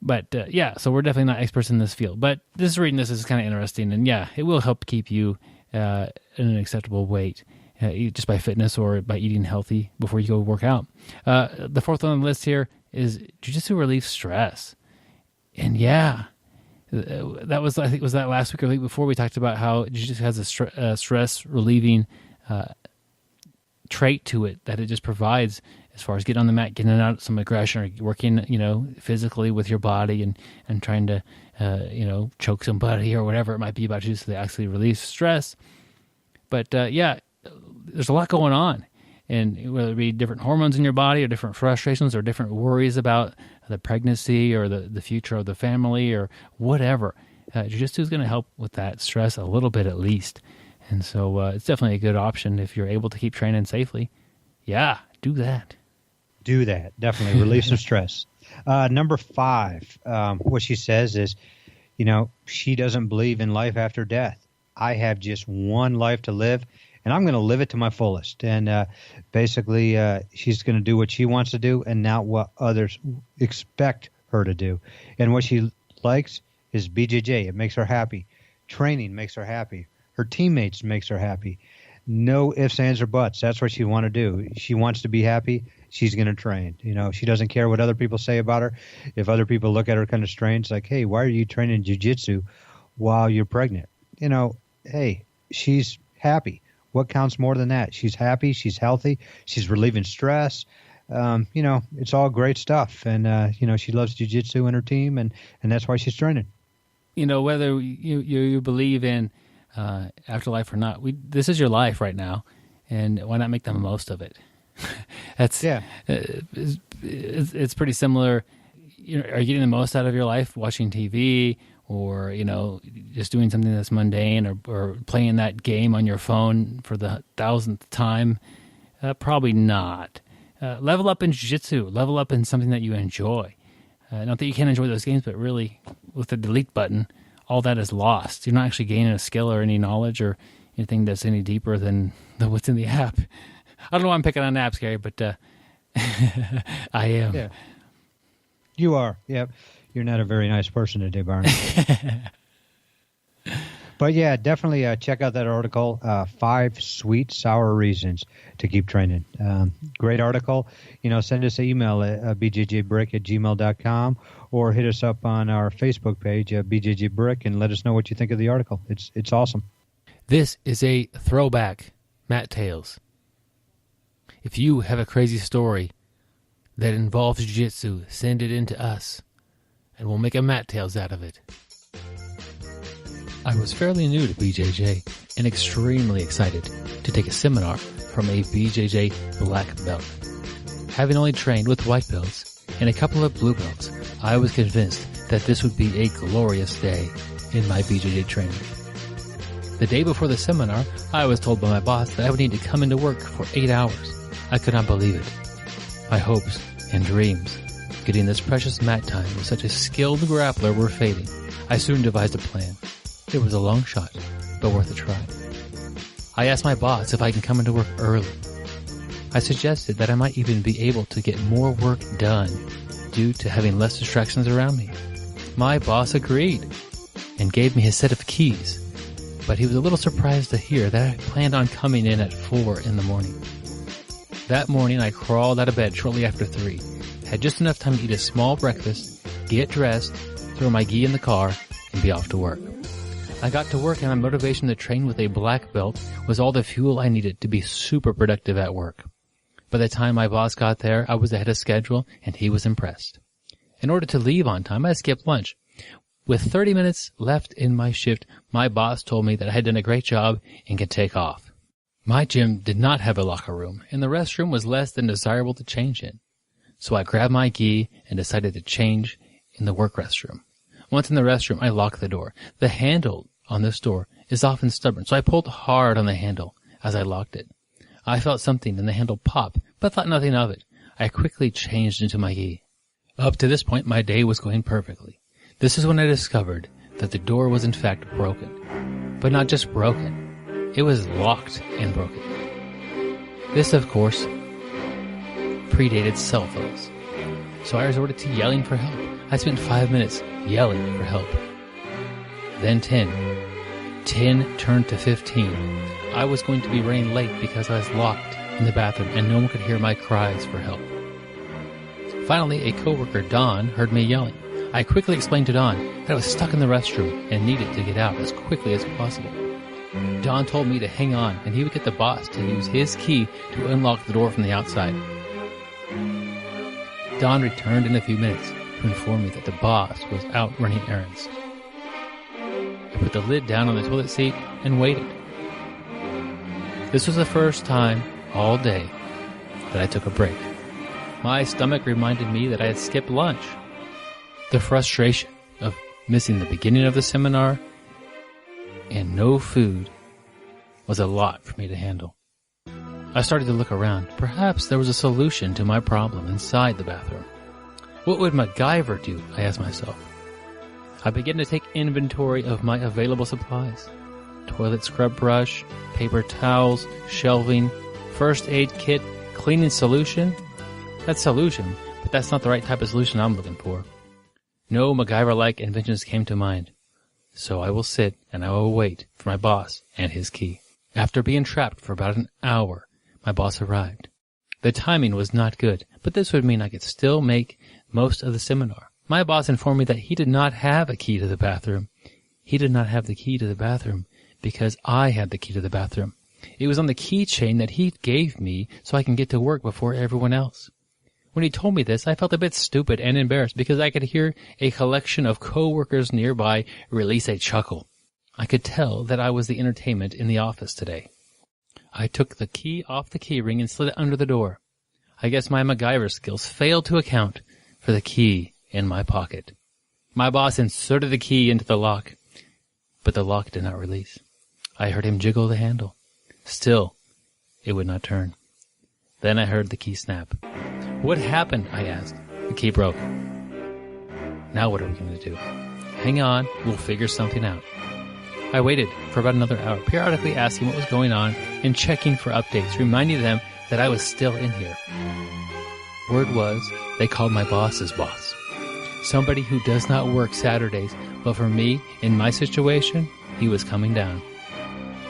we're definitely not experts in this field. But this is kind of interesting, and it will help keep you in an acceptable weight. Just by fitness or by eating healthy before you go work out. The fourth on the list here is jiu-jitsu relieves stress. And that was, I think, was that last week or the week before we talked about how jiu-jitsu has a stress relieving trait to it that it just provides as far as getting on the mat, getting out some aggression, or working, physically with your body and trying to, choke somebody or whatever it might be about jiu-jitsu that actually relieves stress. But, there's a lot going on, and whether it be different hormones in your body or different frustrations or different worries about the pregnancy or the future of the family or whatever, jiu-jitsu is going to help with that stress a little bit at least. And so it's definitely a good option if you're able to keep training safely. Yeah, do that. Do that. Definitely relieve some stress. Number 5, what she says is, she doesn't believe in life after death. I have just one life to live, and I'm going to live it to my fullest. And basically, she's going to do what she wants to do and not what others expect her to do. And what she likes is BJJ. It makes her happy. Training makes her happy. Her teammates makes her happy. No ifs, ands, or buts. That's what she wants to do. She wants to be happy. She's going to train. She doesn't care what other people say about her. If other people look at her kind of strange, like, hey, why are you training jiu-jitsu while you're pregnant? Hey, she's happy. What counts more than that? She's happy. She's healthy. She's relieving stress. It's all great stuff. And, she loves jiu-jitsu and her team, and that's why she's training. Whether you believe in afterlife or not, this is your life right now, and why not make the most of it? It's pretty similar. Are you getting the most out of your life watching TV? Or, just doing something that's mundane or playing that game on your phone for the 1,000th time? Probably not. Level up in jiu-jitsu. Level up in something that you enjoy. Not that you can't enjoy those games, but really, with the delete button, all that is lost. You're not actually gaining a skill or any knowledge or anything that's any deeper than what's in the app. I don't know why I'm picking on apps, Gary, but I am. Yeah. You are, yeah. You're not a very nice person today, Barney. But yeah, definitely check out that article, 5 Sweet Sour Reasons to Keep Training. Great article. Send us an email at bjjbrick@gmail.com or hit us up on our Facebook page, bjjbrick, and let us know what you think of the article. It's awesome. This is a throwback Matt Tales. If you have a crazy story that involves jiu-jitsu, send it in to us, and we'll make a Matt Tales out of it. I was fairly new to BJJ and extremely excited to take a seminar from a BJJ Black Belt. Having only trained with white belts and a couple of blue belts, I was convinced that this would be a glorious day in my BJJ training. The day before the seminar, I was told by my boss that I would need to come into work for 8 hours. I could not believe it. My hopes and dreams getting this precious mat time with such a skilled grappler were fading. I soon devised a plan. It was a long shot, but worth a try. I asked my boss if I can come into work early. I suggested that I might even be able to get more work done due to having less distractions around me. My boss agreed and gave me his set of keys, but he was a little surprised to hear that I planned on coming in at 4 in the morning. That morning I crawled out of bed shortly after 3, had just enough time to eat a small breakfast, get dressed, throw my gi in the car, and be off to work. I got to work and my motivation to train with a black belt was all the fuel I needed to be super productive at work. By the time my boss got there, I was ahead of schedule and he was impressed. In order to leave on time, I skipped lunch. With 30 minutes left in my shift, my boss told me that I had done a great job and could take off. My gym did not have a locker room and the restroom was less than desirable to change in. So I grabbed my gi and decided to change in the work restroom. Once in the restroom, I locked the door. The handle on this door is often stubborn, so I pulled hard on the handle as I locked it. I felt something in the handle pop, but thought nothing of it. I quickly changed into my gi. Up to this point, my day was going perfectly. This is when I discovered that the door was in fact broken. But not just broken. It was locked and broken. This, of course, predated cell phones. So I resorted to yelling for help. I spent 5 minutes yelling for help. Then 10. 10 turned to 15. I was going to be running late because I was locked in the bathroom and no one could hear my cries for help. Finally, a coworker, Don, heard me yelling. I quickly explained to Don that I was stuck in the restroom and needed to get out as quickly as possible. Don told me to hang on and he would get the boss to use his key to unlock the door from the outside. Don returned in a few minutes to inform me that the boss was out running errands. I put the lid down on the toilet seat and waited. This was the first time all day that I took a break. My stomach reminded me that I had skipped lunch. The frustration of missing the beginning of the seminar and no food was a lot for me to handle. I started to look around. Perhaps there was a solution to my problem inside the bathroom. What would MacGyver do? I asked myself. I began to take inventory of my available supplies. Toilet scrub brush, paper towels, shelving, first aid kit, cleaning solution. That's solution, but that's not the right type of solution I'm looking for. No MacGyver-like inventions came to mind. So I will sit and I will wait for my boss and his key. After being trapped for about an hour, my boss arrived. The timing was not good, but this would mean I could still make most of the seminar. My boss informed me that he did not have a key to the bathroom. He did not have the key to the bathroom because I had the key to the bathroom. It was on the keychain that he gave me so I can get to work before everyone else. When he told me this, I felt a bit stupid and embarrassed because I could hear a collection of co-workers nearby release a chuckle. I could tell that I was the entertainment in the office today. I took the key off the key ring and slid it under the door. I guess my MacGyver skills failed to account for the key in my pocket. My boss inserted the key into the lock, but the lock did not release. I heard him jiggle the handle. Still, it would not turn. Then I heard the key snap. What happened? I asked. The key broke. Now what are we going to do? Hang on, we'll figure something out. I waited for about another hour, periodically asking what was going on and checking for updates, reminding them that I was still in here. Word was, they called my boss's boss. Somebody who does not work Saturdays, but for me, in my situation, he was coming down.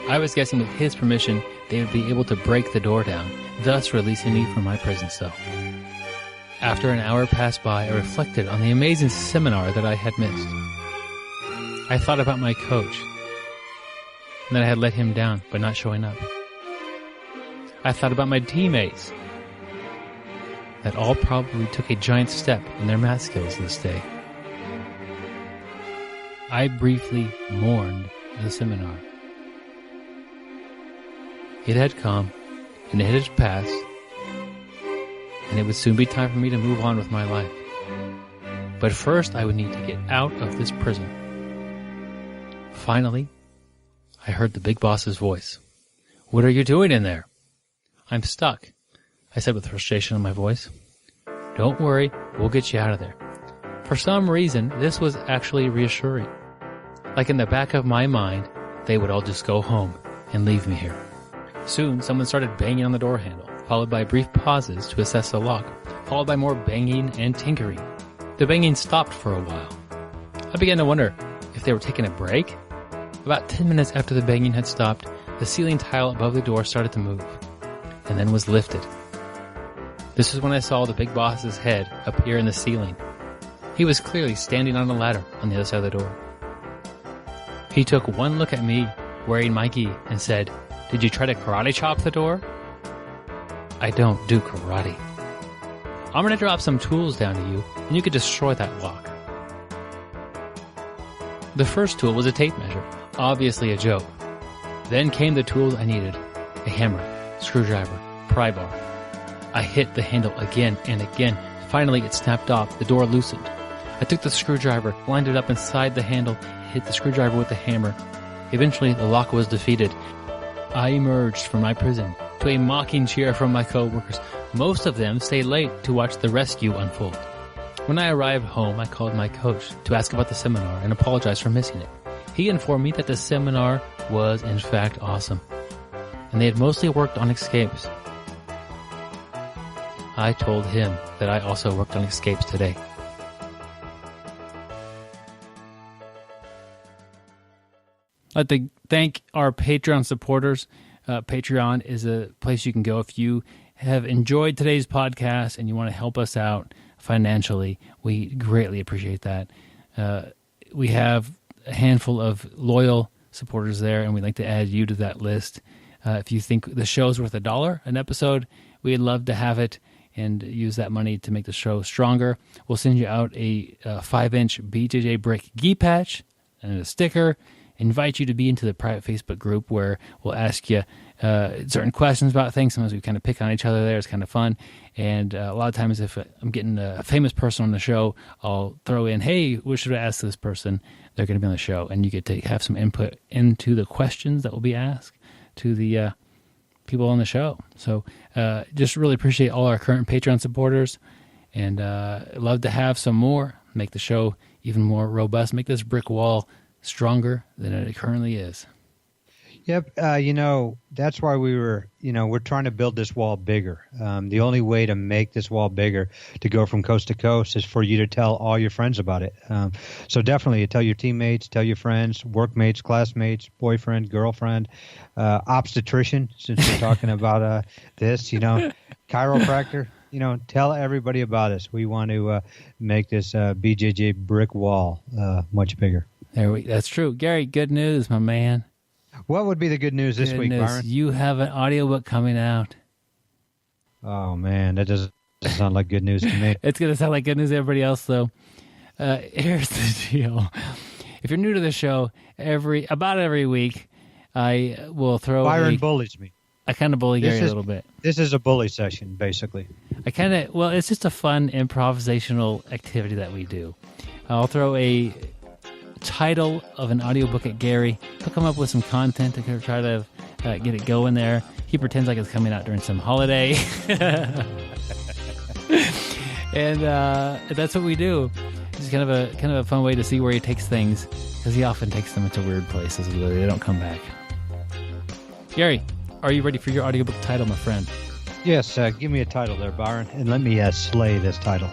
I was guessing with his permission, they would be able to break the door down, thus releasing me from my prison cell. After an hour passed by, I reflected on the amazing seminar that I had missed. I thought about my coach, and that I had let him down by not showing up. I thought about my teammates, that all probably took a giant step in their math skills this day. I briefly mourned the seminar. It had come, and it had passed, and it would soon be time for me to move on with my life. But first, I would need to get out of this prison. Finally, I heard the big boss's voice. "What are you doing in there?" "I'm stuck," I said with frustration in my voice. "Don't worry, we'll get you out of there." For some reason, this was actually reassuring. Like in the back of my mind, they would all just go home and leave me here. Soon, someone started banging on the door handle, followed by brief pauses to assess the lock, followed by more banging and tinkering. The banging stopped for a while. I began to wonder if they were taking a break. About 10 minutes after the banging had stopped, the ceiling tile above the door started to move, and then was lifted. This is when I saw the big boss's head appear in the ceiling. He was clearly standing on a ladder on the other side of the door. He took one look at me, wearing my gi, and said, "Did you try to karate chop the door?" "I don't do karate." "I'm going to drop some tools down to you, and you can destroy that lock." The first tool was a tape measure, obviously a joke. Then came the tools I needed: a hammer, screwdriver, pry bar. I hit the handle again and again. Finally, it snapped off. The door loosened. I took the screwdriver, lined it up inside the handle, hit the screwdriver with the hammer. Eventually, the lock was defeated. I emerged from my prison to a mocking cheer from my co-workers. Most of them stayed late to watch the rescue unfold. When I arrived home, I called my coach to ask about the seminar and apologize for missing it. He informed me that the seminar was, in fact, awesome, and they had mostly worked on escapes. I told him that I also worked on escapes today. I'd like to thank our Patreon supporters. Patreon is a place you can go if you have enjoyed today's podcast and you want to help us out financially. We greatly appreciate that. We have a handful of loyal supporters there, and we'd like to add you to that list. If you think the show's worth $1 an episode, we'd love to have it and use that money to make the show stronger. We'll send you out a 5-inch BJJ Brick gi patch and a sticker. Invite you to be into the private Facebook group where we'll ask you certain questions about things. Sometimes we kind of pick on each other there. It's kind of fun. And a lot of times if I'm getting a famous person on the show, I'll throw in, "Hey, what should I ask this person?" They're going to be on the show. And you get to have some input into the questions that will be asked to the people on the show. So just really appreciate all our current Patreon supporters. And love to have some more, make the show even more robust, make this brick wall stronger than it currently is. Yep. That's why we're trying to build this wall bigger. The only way to make this wall bigger, to go from coast to coast, is for you to tell all your friends about it. So definitely tell your teammates, tell your friends, workmates, classmates, boyfriend, girlfriend, obstetrician, since we're talking about this, chiropractor, tell everybody about us. We want to make this BJJ brick wall much bigger. That's true. Gary, good news, my man. What would be the good news this week, Byron? You have an audiobook coming out. Oh, man, that doesn't sound like good news to me. It's going to sound like good news to everybody else, though. Here's the deal. If you're new to the show, about every week, I will throw Byron bullies me. I kind of bully Gary a little bit. This is a bully session, basically. It's just a fun improvisational activity that we do. I'll throw a title of an audiobook at Gary. He'll come up with some content to try to get it going there. He pretends like it's coming out during some holiday. And that's what we do. It's kind of a fun way to see where he takes things, because he often takes them into weird places where they don't come back. Gary, are you ready for your audiobook title, my friend? Yes, give me a title there, Byron, and let me slay this title.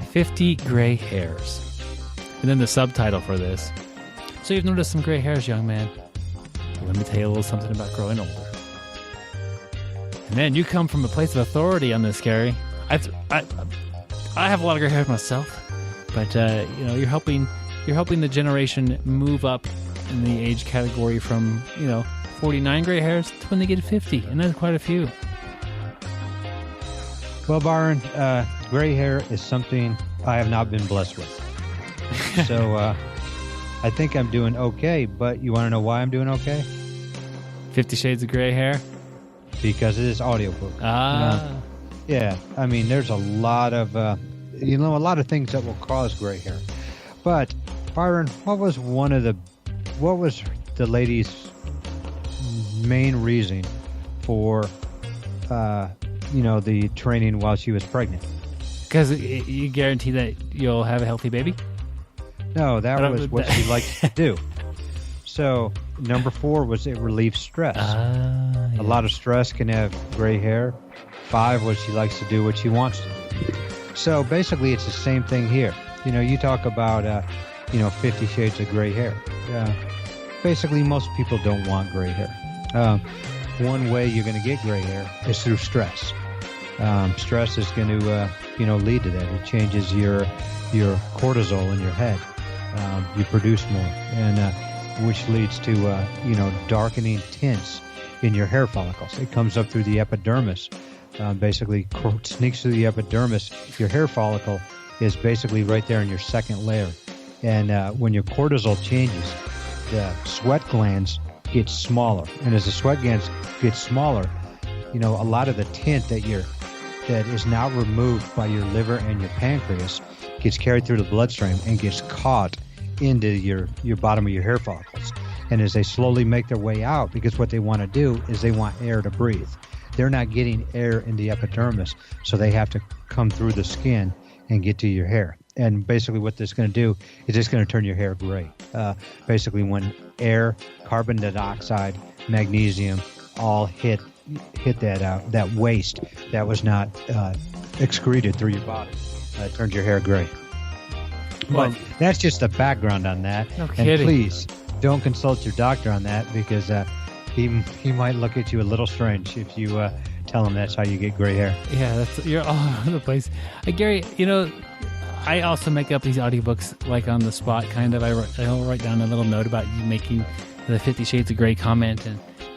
50 Gray Hairs. And then the subtitle for this: So you've noticed some gray hairs, young man. Well, let me tell you a little something about growing older. And man, you come from a place of authority on this, Gary. I have a lot of gray hairs myself, but you're helping the generation move up in the age category from 49 gray hairs to when they get 50, and that's quite a few. Well, Byron, gray hair is something I have not been blessed with. So I think I'm doing okay, but you want to know why I'm doing okay? 50 Shades of Gray Hair? Because of this audiobook. Ah. Yeah, I mean, there's a lot of, a lot of things that will cause gray hair. But, Byron, what was the lady's main reason for, the training while she was pregnant? Because you guarantee that you'll have a healthy baby? No, that was what she likes to do. So, number 4 was it relieves stress. Yeah. A lot of stress can have gray hair. 5 was she likes to do what she wants to do. So, basically, it's the same thing here. You talk about, 50 shades of gray hair. Basically, most people don't want gray hair. One way you're going to get gray hair is through stress. Stress is going to, lead to that. It changes your cortisol in your head. You produce more, and which leads to, darkening tints in your hair follicles. It comes up through the epidermis, basically sneaks through the epidermis. Your hair follicle is basically right there in your second layer. And when your cortisol changes, the sweat glands get smaller. And as the sweat glands get smaller, a lot of the tint that is now removed by your liver and your pancreas gets carried through the bloodstream and gets caught into your bottom of your hair follicles. And as they slowly make their way out, because what they want to do is they want air to breathe. They're not getting air in the epidermis, so they have to come through the skin and get to your hair. And basically what this is going to do is it's going to turn your hair gray. Basically when air, carbon dioxide, magnesium all hit that waste that was not excreted through your body. It turns your hair gray. But that's just the background on that. No and kidding. Please don't consult your doctor on that, because he might look at you a little strange if you tell him that's how you get gray hair. Yeah, you're all over the place. Gary, I also make up these audiobooks like on the spot, kind of. I'll write down a little note about you making the 50 Shades of Gray comment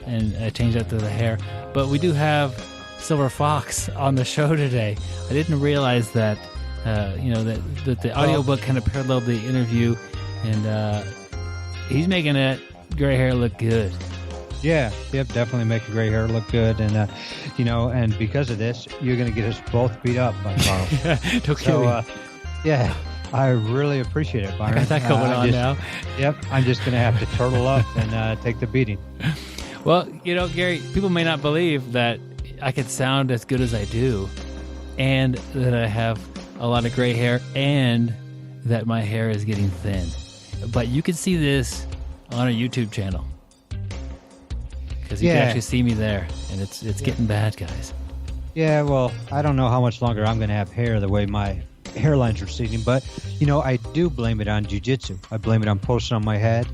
and change that to the hair. But we do have Silver Fox on the show today. I didn't realize that, that the audiobook kind of paralleled the interview, and he's making that gray hair look good. Yeah, definitely make your gray hair look good. And, and because of this, you're going to get us both beat up by Karel. Don't kill me. Yeah, I really appreciate it, Byron. I got that going on now. Yep, I'm just going to have to turtle up and take the beating. Well, Gary, people may not believe that I can sound as good as I do, and that I have a lot of gray hair, and that my hair is getting thin. But you can see this on our YouTube channel, because you can actually see me there, and it's getting bad, guys. Yeah, well, I don't know how much longer I'm going to have hair the way my hairline's receding, but, I do blame it on jiu-jitsu. I blame it on posting on my head,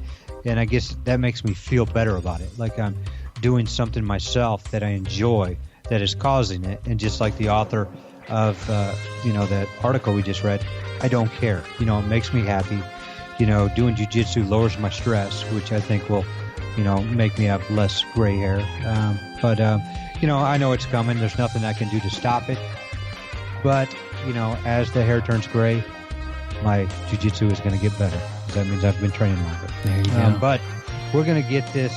and I guess that makes me feel better about it. Like I'm doing something myself that I enjoy that is causing it. And just like the author of, that article we just read, I don't care. It makes me happy. Doing jiu-jitsu lowers my stress, which I think will, make me have less gray hair. But I know it's coming. There's nothing I can do to stop it. But, as the hair turns gray, my jiu-jitsu is going to get better. That means I've been training longer. There you go. But we're going to get this,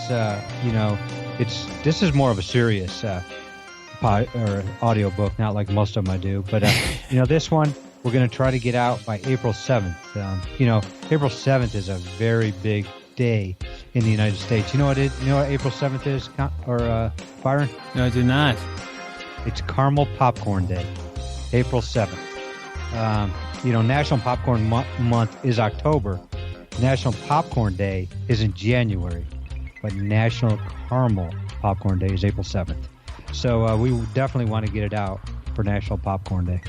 this is more of a serious audio book, not like most of them I do. But, this one, we're going to try to get out by April 7th. April 7th is a very big day in the United States. You know what April 7th is, Byron? No, I do not. It's Caramel Popcorn Day, April 7th. National Popcorn Month is October. National Popcorn Day is in January, but National Caramel Popcorn Day is April 7th. So we definitely want to get it out for National Popcorn Day.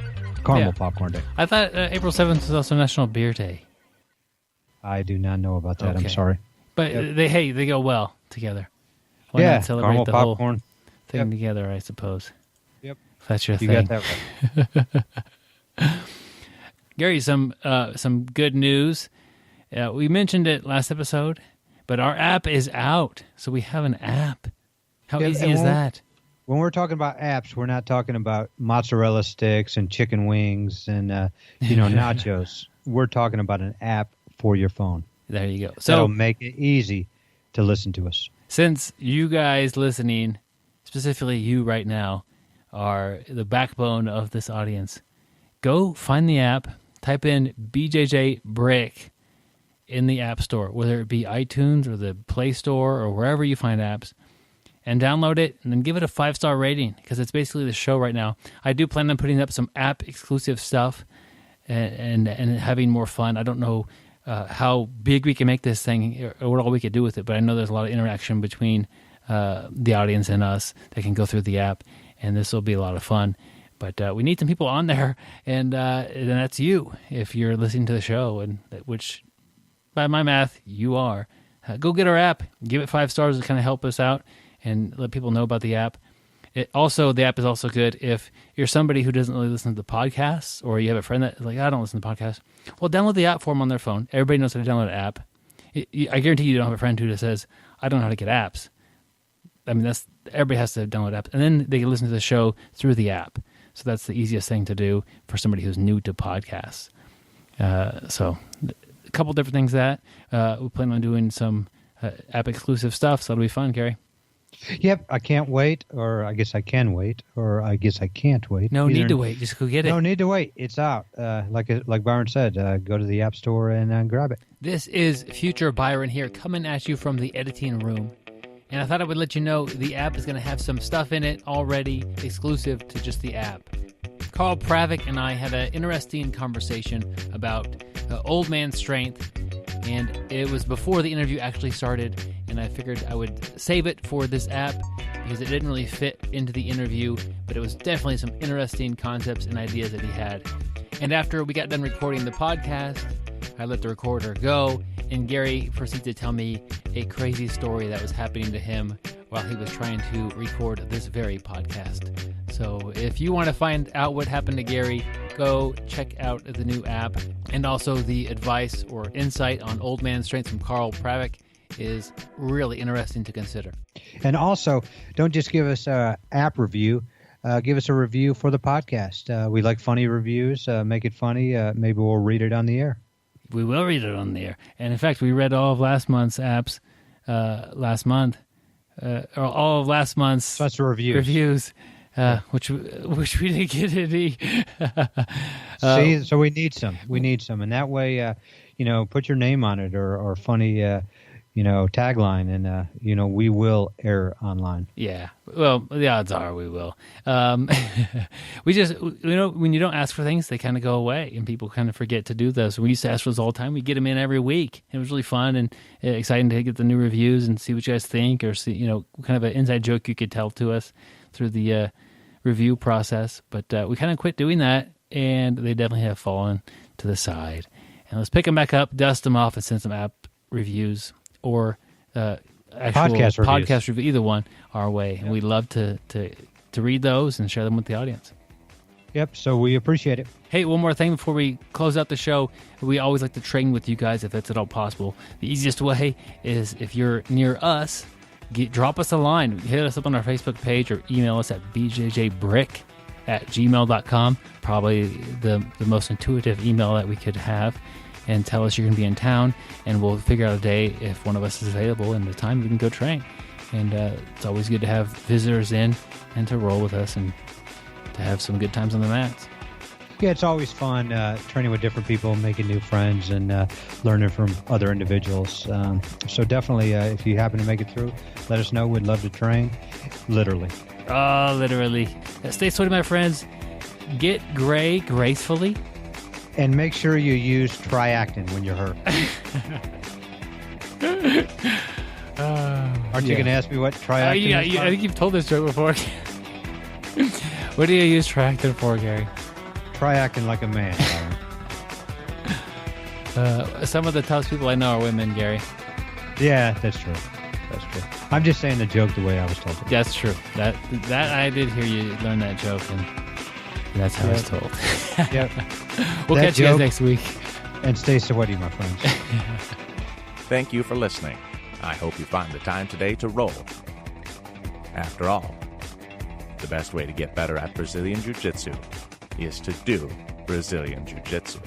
Caramel Popcorn Day. I thought April 7th was also National Beer Day. I do not know about that. Okay. I'm sorry. But they go well together. Why Yeah, not celebrate caramel the popcorn. whole thing together, I suppose. Yep. If that's your You thing. got that right. Gary, some good news. We mentioned it last episode, but our app is out. So we have an app. How Yeah, easy and is that? When we're talking about apps, we're not talking about mozzarella sticks and chicken wings and nachos. We're talking about an app for your phone. There you go. That'll So make it easy to listen to us. since you guys listening, specifically you right now, are the backbone of this audience, go find the app, type in BJJ Brick in the App Store, whether it be iTunes or the Play Store or wherever you find apps, and download it and then give it a 5-star rating because it's basically the show right now. I do plan on putting up some app-exclusive stuff and having more fun. I don't know how big we can make this thing or what all we could do with it, but I know there's a lot of interaction between the audience and us that can go through the app, and this will be a lot of fun. But we need some people on there, and that's you if you're listening to the show, and which, by my math, you are. Go get our app, give it 5 stars to kind of help us out, and let people know about the app. The app is also good if you're somebody who doesn't really listen to the podcasts, or you have a friend that's like, I don't listen to podcasts. Well, download the app for them on their phone. Everybody knows how to download an app. I guarantee you don't have a friend who just says, I don't know how to get apps. I mean, everybody has to download apps, and then they can listen to the show through the app. So that's the easiest thing to do for somebody who's new to podcasts. So a couple different things that we plan on doing some app exclusive stuff. So it'll be fun, Gary. Yep, I can't wait, or I guess I can wait, or I guess I can't wait. No need to wait. Just go get it. No need to wait. It's out. Like Byron said, go to the App Store and grab it. This is Future Byron here, coming at you from the editing room. And I thought I would let you know the app is going to have some stuff in it already exclusive to just the app. Karel Pravec and I had an interesting conversation about old man strength, and it was before the interview actually started, and I figured I would save it for this app because it didn't really fit into the interview, but it was definitely some interesting concepts and ideas that he had. And after we got done recording the podcast, I let the recorder go, and Gary proceeded to tell me a crazy story that was happening to him while he was trying to record this very podcast. So if you want to find out what happened to Gary, go check out the new app. And also the advice or insight on old man strength from Karel Pravec is really interesting to consider. And also, don't just give us an app review. Give us a review for the podcast. We like funny reviews. Make it funny. Maybe we'll read it on the air. We will read it on the air. And in fact, we read all of last month's apps last month. Or all of last month's So that's the reviews. Which we didn't get any. See, so we need some. And that way, put your name on it or funny, tagline, and, we will air online. Yeah. Well, the odds are we will. We just, when you don't ask for things, they kind of go away, and people kind of forget to do those. We used to ask for those all the time. We get them in every week. It was really fun and exciting to get the new reviews and see what you guys think, or see, kind of an inside joke you could tell to us through the review process. But we kind of quit doing that, and they definitely have fallen to the side. And let's pick them back up, dust them off, and send some app reviews or actual podcast review, either one, our way. And we'd love to read those and share them with the audience. Yep, so we appreciate it. Hey, one more thing before we close out the show. We always like to train with you guys if that's at all possible. The easiest way is if you're near us, drop us a line. Hit us up on our Facebook page or email us at bjjbrick@gmail.com. Probably the most intuitive email that we could have. And tell us you're going to be in town, and we'll figure out a day if one of us is available and the time we can go train. And it's always good to have visitors in and to roll with us and to have some good times on the mats. Yeah, it's always fun training with different people, making new friends, and learning from other individuals. So definitely, if you happen to make it through, let us know. We'd love to train, literally. Oh, literally. Stay sweaty, my friends. Get gray gracefully. And make sure you use Triactin when you're hurt. Aren't you going to ask me what Triactin is? I think you've told this joke before. What do you use Triactin for, Gary? Triactin like a man. Some of the toughest people I know are women, Gary. Yeah, that's true. That's true. I'm just saying the joke the way I was told it. That's true. That I did hear you learn that joke, and that's how it's told. Yep. We'll That catch you guys joke- next week. And stay sweaty, my friends. Thank you for listening. I hope you find the time today to roll. After all, the best way to get better at Brazilian Jiu-Jitsu is to do Brazilian Jiu-Jitsu.